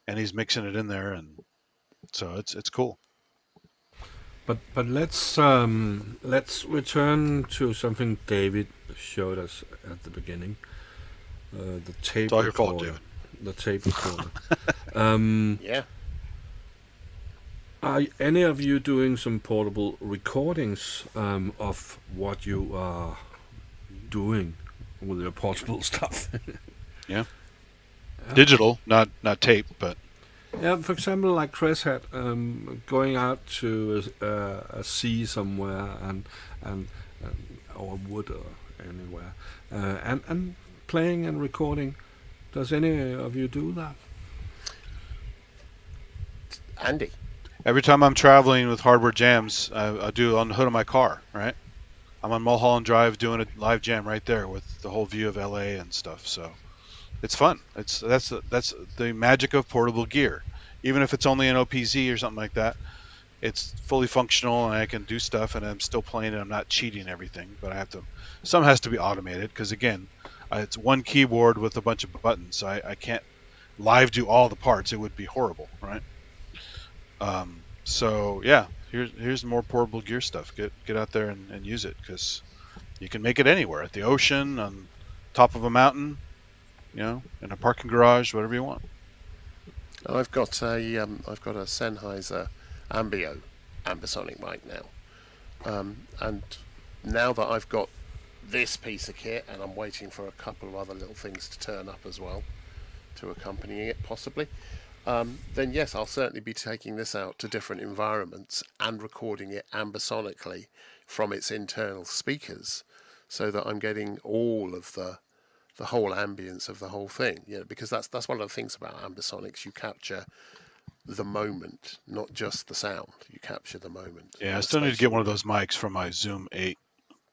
And he's mixing it in there, and so it's cool. But let's return to something David showed us at the beginning. The tape It's all your fault, recorder. David. The tape recorder. Yeah. Are any of you doing some portable recordings of what you are doing with your portable stuff? Yeah. Digital, not tape, but yeah. For example, like Chris had going out to a sea somewhere and or wood or anywhere and playing and recording. Does any of you do that? Andy. every time I'm traveling with hardware jams, I do it on the hood of my car, right? I'm on Mulholland Drive doing a live jam right there with the whole view of LA and stuff. So it's fun. That's the magic of portable gear. Even if it's only an OPZ or something like that, it's fully functional and I can do stuff and I'm still playing it. I'm not cheating everything, but some has to be automated because again, it's one keyboard with a bunch of buttons. So I can't live do all the parts. It would be horrible, right? So yeah, here's more portable gear stuff. Get out there and use it because You can make it anywhere, at the ocean, on top of a mountain, in a parking garage, whatever you want. I've got a Sennheiser Ambio ambisonic mic now, and now that I've got this piece of kit, and I'm waiting for a couple of other little things to turn up as well to accompany it possibly, then yes, I'll certainly be taking this out to different environments and recording it ambisonically from its internal speakers, so that I'm getting all of the whole ambience of the whole thing. Because that's one of the things about ambisonics. You capture the moment, not just the sound. You capture the moment. Yeah, I still need to get one of those mics from my Zoom 8,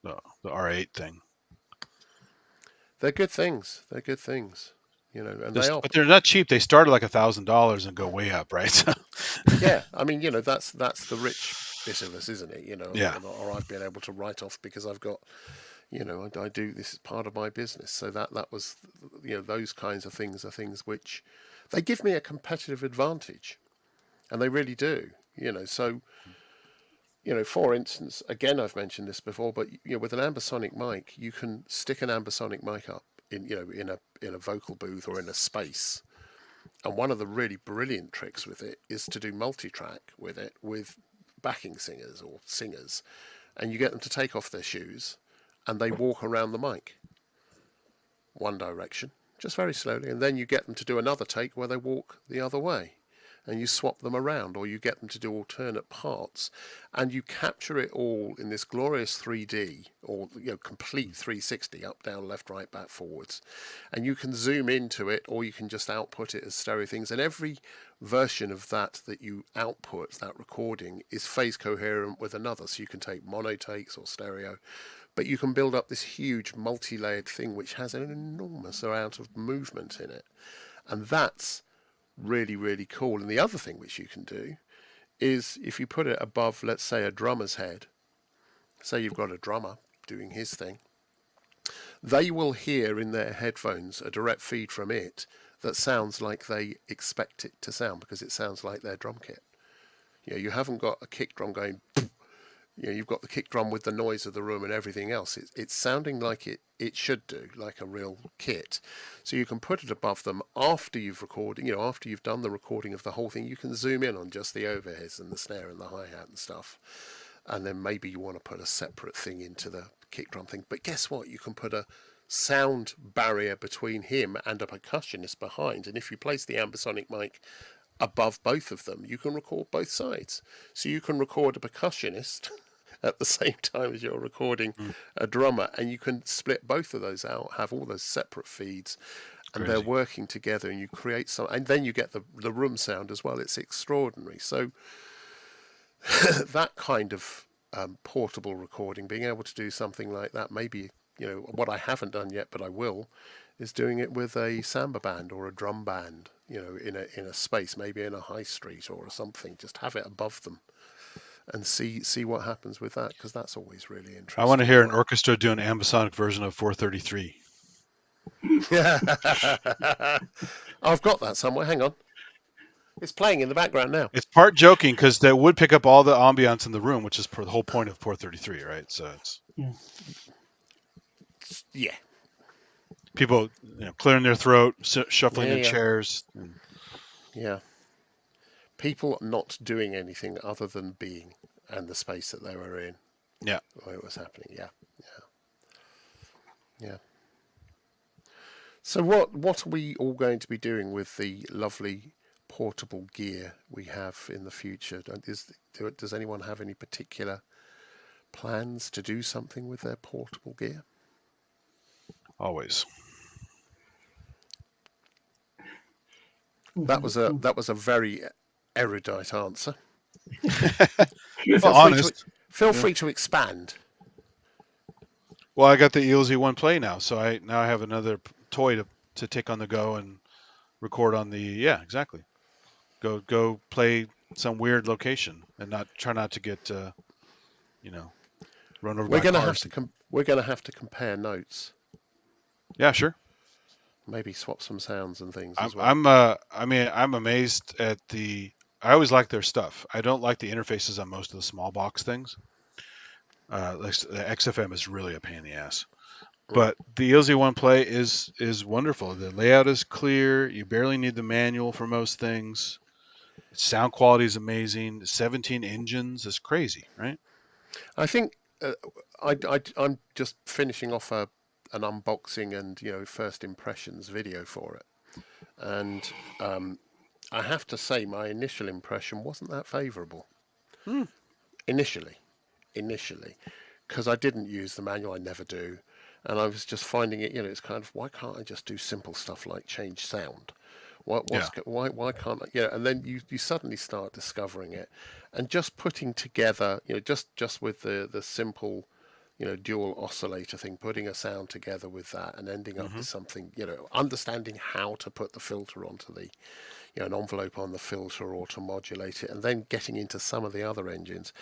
the R8 thing. They're good things. And but they're not cheap. They start at like $1,000 and go way up, right? Yeah, I mean, that's the rich bit of us, isn't it? Yeah. Or I've been able to write off because I've got, I do this as part of my business. So that was, those kinds of things are things which they give me a competitive advantage, and they really do. So. For instance, again, I've mentioned this before, but with an ambisonic mic, you can stick an ambisonic mic up in a vocal booth or in a space. And one of the really brilliant tricks with it is to do multi-track with it with backing singers or singers, and you get them to take off their shoes and they walk around the mic one direction, just very slowly, and then you get them to do another take where they walk the other way. And you swap them around, or you get them to do alternate parts, and you capture it all in this glorious 3D, or complete 360, up, down, left, right, back, forwards. And you can zoom into it, or you can just output it as stereo things. And every version of that you output, that recording, is phase coherent with another. So you can take mono takes or stereo, but you can build up this huge multi-layered thing which has an enormous amount of movement in it. And that's really, really cool. And the other thing which you can do is if you put it above, let's say, a drummer's head, say you've got a drummer doing his thing, they will hear in their headphones a direct feed from it that sounds like they expect it to sound, because it sounds like their drum kit. You haven't got a kick drum going, you've got the kick drum with the noise of the room and everything else. It's sounding like it should do, like a real kit. So you can put it above them after you've recorded, after you've done the recording of the whole thing. You can zoom in on just the overheads and the snare and the hi-hat and stuff. And then maybe you want to put a separate thing into the kick drum thing. But guess what? You can put a sound barrier between him and a percussionist behind. And if you place the ambisonic mic above both of them, you can record both sides. So you can record a percussionist at the same time as you're recording a drummer, and you can split both of those out, have all those separate feeds, and they're working together, and you create some, and then you get the room sound as well. It's extraordinary. So that kind of portable recording, being able to do something like that, maybe, what I haven't done yet, but I will, is doing it with a samba band or a drum band, in a space, maybe in a high street or something. Just have it above them and see what happens with that, because that's always really interesting. I want to hear an orchestra do an ambisonic version of 433. I've got that somewhere. Hang on. It's playing in the background now. It's part joking, because that would pick up all the ambiance in the room, which is the whole point of 433, right? So it's yeah. People clearing their throat, shuffling in chairs. Yeah. People not doing anything other than being, and the space that they were in. Yeah. Where it was happening. Yeah. So what are we all going to be doing with the lovely portable gear we have in the future? Does anyone have any particular plans to do something with their portable gear? Always. That was a very erudite answer. Feel free to expand. Well, I got the ELZ1 Play now, so I have another toy to take on the go and record on the exactly. Go play some weird location and try not to get run over by cars. We're gonna have to compare notes. Yeah, sure. Maybe swap some sounds and things as well. I'm amazed at I always like their stuff. I don't like the interfaces on most of the small box things. The XFM is really a pain in the ass. Mm. But the Easy One Play is wonderful. The layout is clear. You barely need the manual for most things. Sound quality is amazing. 17 engines is crazy, right? I think I'm just finishing off an unboxing and first impressions video for it, and I have to say my initial impression wasn't that favourable. Hmm. Initially, because I didn't use the manual. I never do, and I was just finding it. It's kind of, why can't I just do simple stuff like change sound? Yeah. Why can't I? And then you suddenly start discovering it, and just putting together, just with the simple, dual oscillator thing, putting a sound together with that, and ending up Mm-hmm. with something, understanding how to put the filter onto the, an envelope on the filter or to modulate it, and then getting into some of the other engines.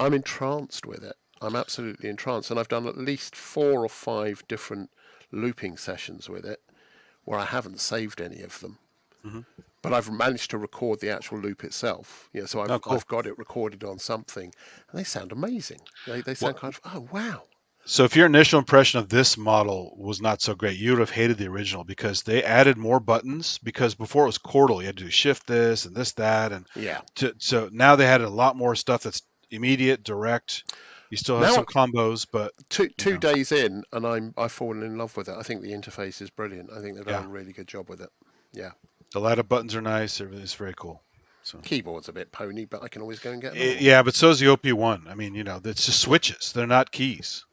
I'm entranced with it. I'm absolutely entranced, and I've done at least 4 or 5 different looping sessions with it where I haven't saved any of them, Mm-hmm. but I've managed to record the actual loop itself. So Oh, cool. I've got it recorded on something, and they sound amazing. They sound kind of, oh wow. So if your initial impression of this model was not so great, you would have hated the original because they added more buttons. Because before it was chordal, you had to do shift this and this that, and Yeah. so now they had a lot more stuff that's immediate, direct. You still have Now some combos, but two days in, and I've fallen in love with it. I think the interface is brilliant. I think they've done yeah, a really good job with it. Yeah. the ladder buttons are nice. Everything's very cool. So Keyboard's a bit pony, but I can always go and get another one. yeah, but so is the OP1. I mean, it's just Yeah. switches. They're not keys.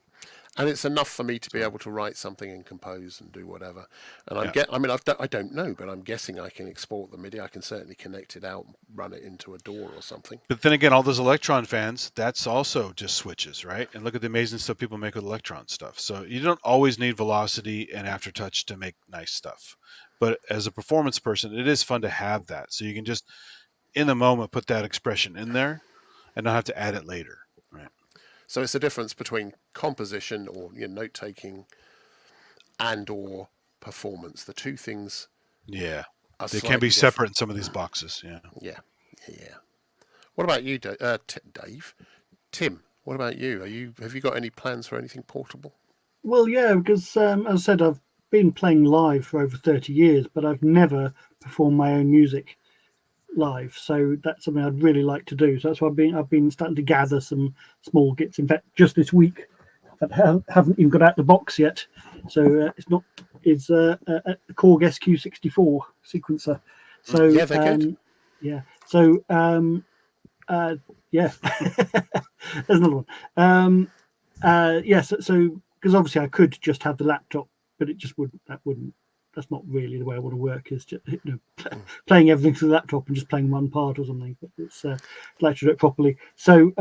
And it's enough for me to be So able to write something and compose and do whatever. And yeah. I mean, I don't know, but I'm guessing I can export the MIDI. I can certainly connect it out, and run it into a DAW or something. But then again, all those Electron fans, that's also just switches, right? And look at the amazing stuff people make with Electron stuff. So you don't always need velocity and aftertouch to make nice stuff. But as a performance person, it is fun to have that. So you can just, in the moment, put that expression in there and not have to add it later, right? So it's the difference between composition or note taking and or performance. The two things Yeah. are They can be slightly separate in different. some of these boxes. Yeah. Yeah, yeah. What about you, Dave? Tim, what about you? Have you got any plans for anything portable? Well, yeah, because as I said, I've been playing live for over 30 years, but I've never performed my own music live. So that's something I'd really like to do. So that's why I've been starting to gather some small gits. In fact, just this week, that haven't even got out the box yet. So it's a Korg SQ64 sequencer. So Yeah, they're good. yeah. So yeah, there's another one. Yes. So because obviously I could just have the laptop, but it just wouldn't. That's not really the way I want to work. Is just playing everything through the laptop and just playing one part or something. But it's like to do it properly. So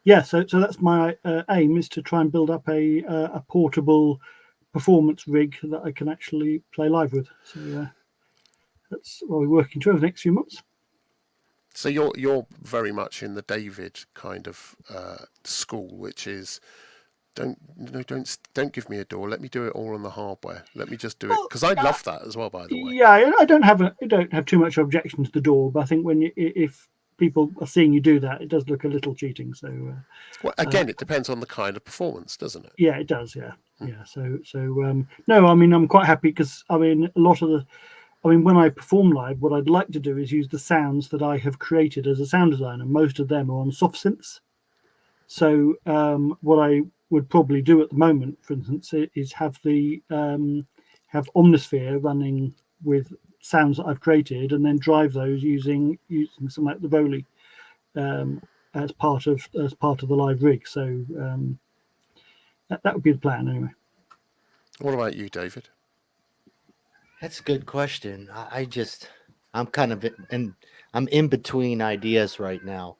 yeah. So that's my aim, is to try and build up a portable performance rig that I can actually play live with. So that's what we're working to over the next few months. So you're very much in the David kind of school, which is don't give me a DAW. Let me do it all on the hardware. Let me just do it, because I love that as well. By the way, Yeah, I don't have too much objection to the DAW, but I think if people are seeing you do that, it does look a little cheating. So well, again, it depends on the kind of performance, doesn't it? yeah, it does. Yeah, yeah. So no, I mean, I'm quite happy because I mean, when I perform live, what I'd like to do is use the sounds that I have created as a sound designer. Most of them are on soft synths. So what I would probably do at the moment, for instance, is have Omnisphere running with sounds that I've created, and then drive those using something like the Roli as part of the live rig. So that would be the plan anyway. What about you, David? That's a good question. I'm kind of I'm in between ideas right now.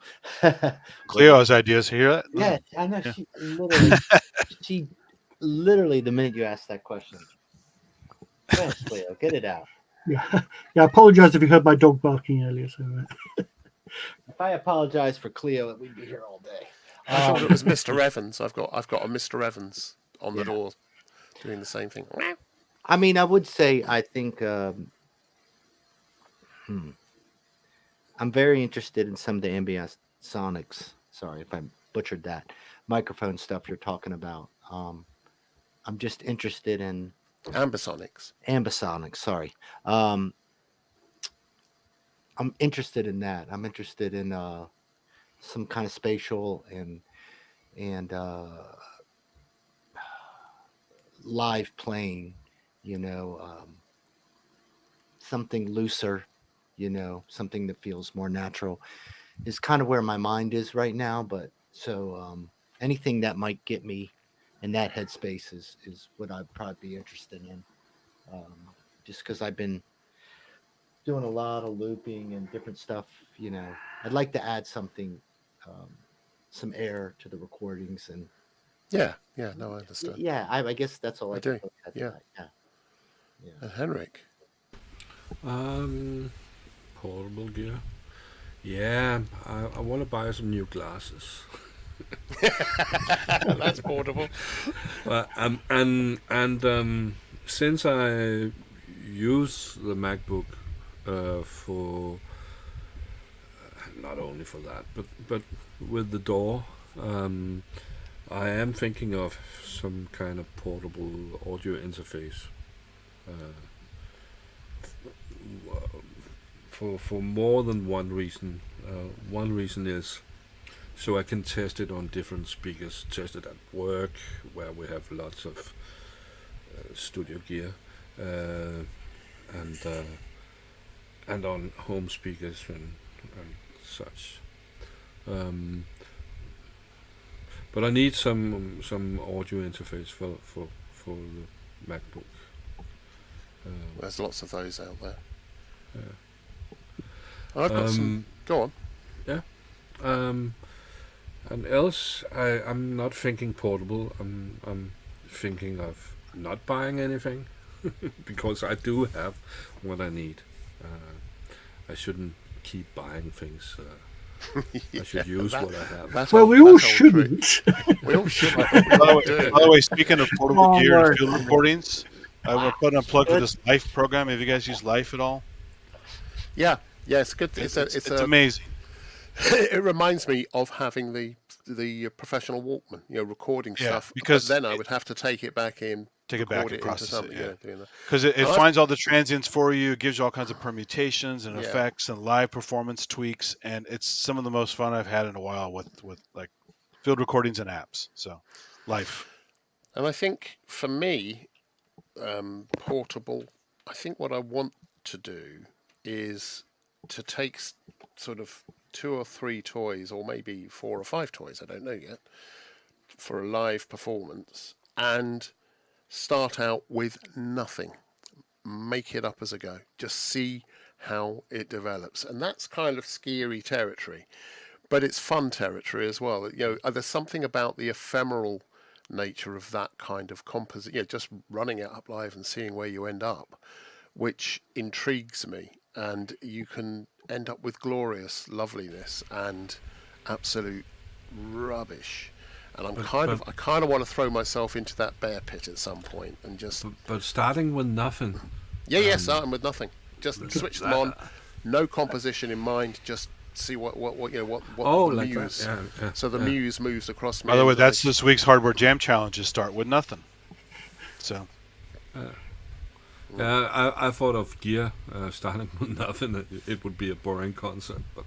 Cleo has ideas here. Yeah, I know. Yeah. She literally, the minute you asked that question, yes, Cleo, get it out. Yeah, yeah. I apologise if you heard my dog barking earlier. So If I apologize for Cleo, we'd be here all day. I thought it was Mr. Evans. I've got a Mr. Evans on the door doing the same thing. I mean, I would say I think I'm very interested in some of the ambient sonics sorry if I butchered that, microphone stuff you're talking about. I'm just interested in Ambisonics. ambisonics. Sorry. Um, I'm interested in that. I'm interested in some kind of spatial and live playing. You know, something looser. You know, something that feels more natural is kind of where my mind is right now. But so anything that might get me in that headspace is what I'd probably be interested in. Just because I've been doing a lot of looping and different stuff, you know, I'd like to add something, um, some air to the recordings, and Yeah, no, I understand. yeah, I guess that's all I I do, can put at yeah. tonight. Yeah, yeah. And Henrik. Portable gear. Yeah, I want to buy some new glasses. That's portable. And since I use the MacBook for not only for that, but with the DAW, I am thinking of some kind of portable audio interface. Uh, for more than one reason. One reason is so I can test it on different speakers, test it at work where we have lots of studio gear, and on home speakers and such. Um, but I need some audio interface for the MacBook. There's lots of those out there. Yeah. I've got some. Go on. Yeah. And else, I'm not thinking portable. I'm thinking of not buying anything because I do have what I need. I shouldn't keep buying things. I should use what I have. Well, we all shouldn't. We all should. By the way, speaking of portable gear and field recordings, I will put unplugged with this Life program. Have you guys used Life at all? Yeah, it's good. It's amazing. It reminds me of having the professional Walkman, recording stuff. Because then I would have to take it back in, and process it. Because it finds all the transients for you. It gives you all kinds of permutations and effects and live performance tweaks, and it's some of the most fun I've had in a while with like field recordings and apps. So, Life. And I think for me, portable. I think what I want to do is to take sort of 2 or 3 toys, or maybe 4 or 5 toys, I don't know yet, for a live performance, and start out with nothing. Make it up as I go. Just see how it develops. And that's kind of scary territory, but it's fun territory as well. There's something about the ephemeral nature of that kind of composite, just running it up live and seeing where you end up, which intrigues me. And you can end up with glorious loveliness and absolute rubbish. And I kind of want to throw myself into that bear pit at some point and just. But starting with nothing. Starting with nothing. Just switch them on. No composition in mind. Just see what the muse. So the muse moves across me. By the way, that's this week's Hardware Jam challenge: is start with nothing. So. I thought of gear starting with nothing. It would be a boring concert, but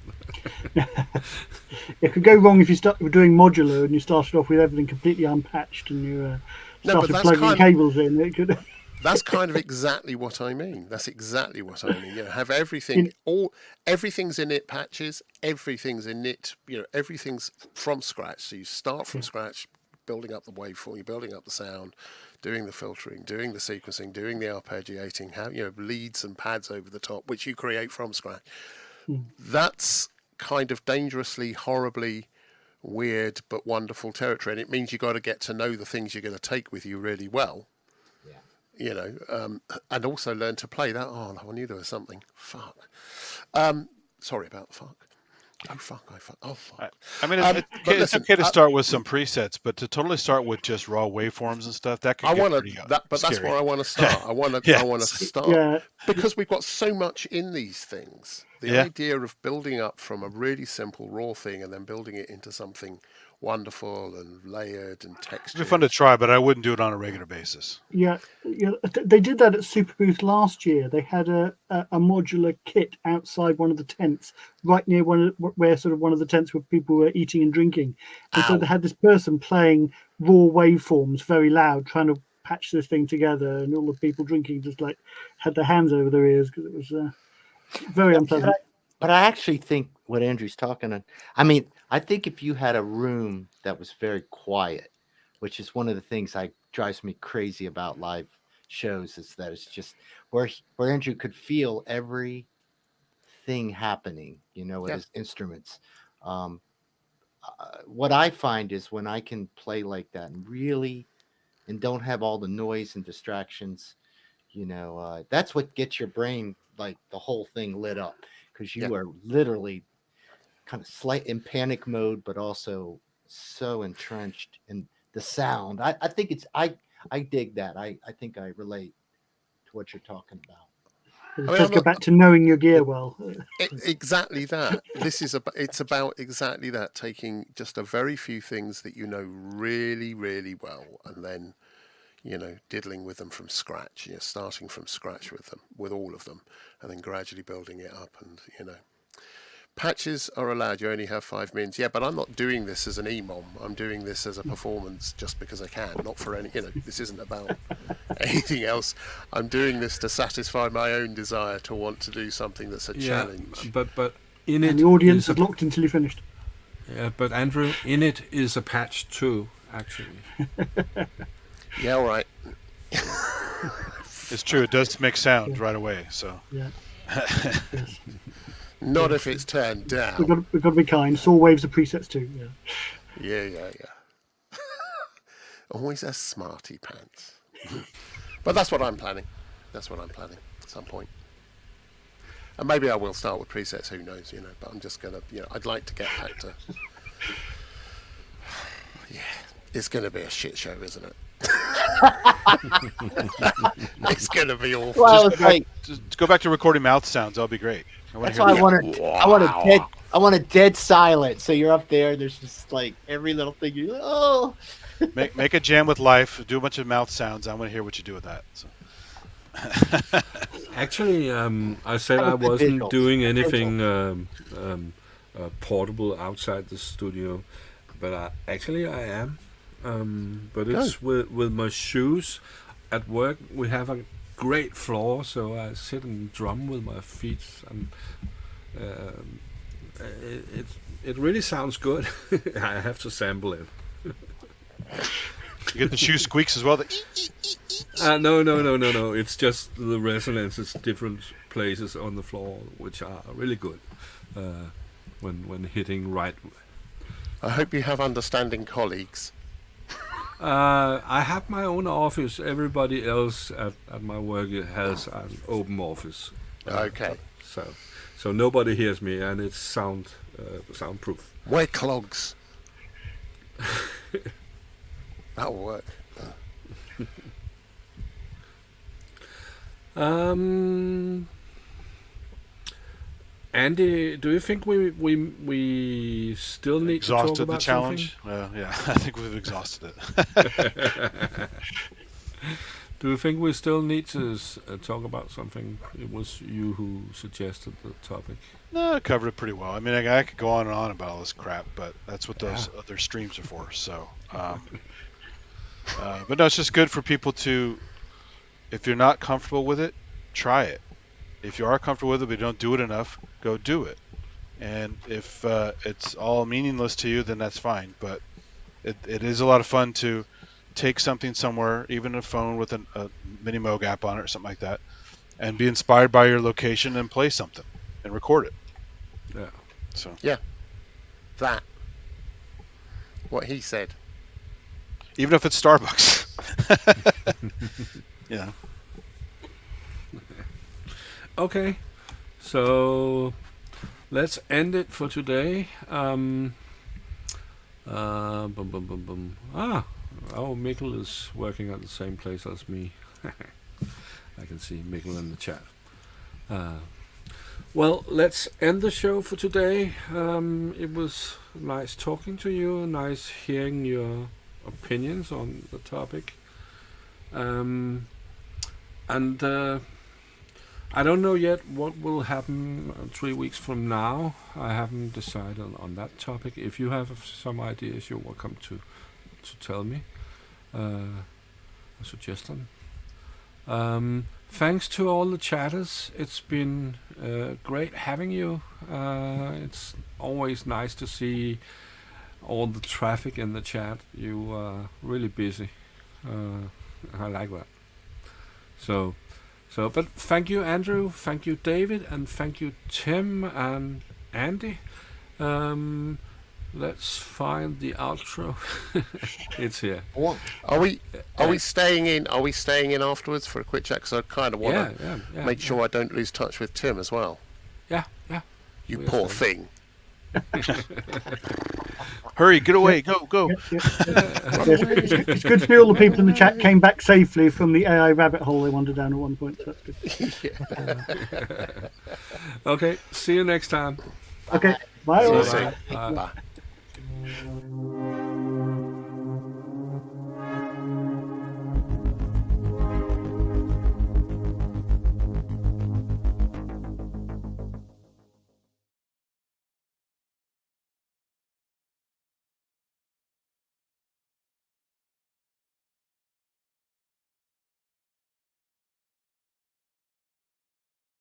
it could go wrong if you were doing modular and you started off with everything completely unpatched and you started plugging cables in. It could. That's kind of exactly what I mean. Have everything, everything's in it patches, everything's in it, everything's from scratch. So you start from scratch, building up the waveform, you're building up the sound, doing the filtering, doing the sequencing, doing the arpeggiating, leads and pads over the top, which you create from scratch. That's kind of dangerously, horribly weird but wonderful territory, and it means you've got to get to know the things you're going to take with you really well. And also learn to play that. Oh, I knew there was something. Fuck. Sorry about the fuck. Oh fuck! Oh fuck! I mean, But it's listen, okay to start with some presets, but to totally start with just raw waveforms and stuff, that could I get want to pretty but that's scary. where I want to start. I want Yeah, to start Yeah, because we've got so much in these things. The yeah. idea of building up from a really simple raw thing and then building it into something wonderful and layered and It'd be fun to textured. try, but I wouldn't do it on a regular basis. yeah, yeah. They did that at Superbooth last year. They had a modular kit outside one of the tents, right near where sort of one of the tents where people were eating and drinking, and so Ow! they had this person playing raw waveforms very loud, trying to patch this thing together, and all the people drinking just like had their hands over their ears because it was very unpleasant. But I actually think what Andrew's talking on. I mean, I think if you had a room that was very quiet, which is one of the things I drives me crazy about live shows, is that it's just where Andrew could feel everything happening, with Yeah, his instruments. Um, what I find is when I can play like that and don't have all the noise and distractions, that's what gets your brain, like the whole thing, lit up, because yeah. you are literally kind of slight in panic mode, but also so entrenched in the sound. I think I dig that. I think I relate to what you're talking about. It I mean, does I'm go not back to knowing your gear well. exactly that. It's about exactly that. Taking just a very few things that you know really, really well, and then diddling with them from scratch. Starting from scratch with them, with all of them, and then gradually building it up. And patches are allowed. You only have 5 minutes. Yeah, but I'm not doing this as an EMOM. I'm doing this as a performance just because I can, not for any. This isn't about anything else. I'm doing this to satisfy my own desire to want to do something that's a Yeah, challenge. but in And it the audience is a is locked until you finished. yeah, but Andrew, in it is a patch too, actually. Yeah, all right. It's true. It does make sound Yeah. right away. So Yeah. Yes. Not Yeah. if it's turned We've down. got to be kind. Saw waves are presets too. Yeah. Yeah. Always a smarty pants. But that's what I'm planning. That's what I'm planning at some point. And maybe I will start with presets, who knows, but I'm just going to, I'd like to get back to... Yeah, it's going to be a shit show, isn't it? It's going to be awful. Well, it's like just go back to recording mouth sounds. That'll be great. that's why I want a dead silence. So you're up there. There's just like every little thing. You're like, oh. Make a jam with life. Do a bunch of mouth sounds. I want to hear what you do with that. So. Actually, I said I wasn't doing anything portable outside the studio, but I am. But it's with my shoes. At work, we have a great floor, so I sit and drum with my feet, and it really sounds good. I have to sample it. You get the shoe squeaks as well. No. It's just the resonances, different places on the floor, which are really good when hitting right. I hope you have understanding colleagues. I have my own office. Everybody else at my work has an open office. Okay. So nobody hears me, and it's soundproof. Wear clogs. That'll work. Andy, do you think we still need to talk Exhausted about the challenge? Well, yeah, I think we've exhausted it. Do you think we still need to talk about something? It was you who suggested the topic. No, I covered it pretty well. I mean, I could go on and on about all this crap, but that's what those other streams are for. So, but no, it's just good for people to, if you're not comfortable with it, try it. If you are comfortable with it, but you don't do it enough, go do it. And if it's all meaningless to you, then that's fine. But it is a lot of fun to take something somewhere, even a phone with a mini Moog app on it or something like that, and be inspired by your location and play something and record it. Yeah. So That. What he said. even if it's Starbucks. Yeah. Okay. So let's end it for today. Boom, boom, boom, boom. Mikkel is working at the same place as me. I can see Mikkel in the chat. Well, let's end the show for today. It was nice talking to you, nice hearing your opinions on the topic. And I don't know yet what will happen 3 weeks from now. I haven't decided on that topic. If you have some ideas, you're welcome to tell me, suggest them. Thanks to all the chatters. It's been great having you. It's always nice to see all the traffic in the chat. You are really busy. I like that. But thank you, Andrew. Thank you, David, and thank you, Tim and Andy. Let's find the outro. It's here. Are we staying in? Are we staying in afterwards for a quick chat? Because I kind of want to make sure I don't lose touch with Tim as well. Yeah. You poor thing. Hurry, get away, go. It's good to see all the people in the chat came back safely from the AI rabbit hole they wandered down at one point. So that's good. Okay, see you next time. Okay, bye. See you soon. Bye. Bye.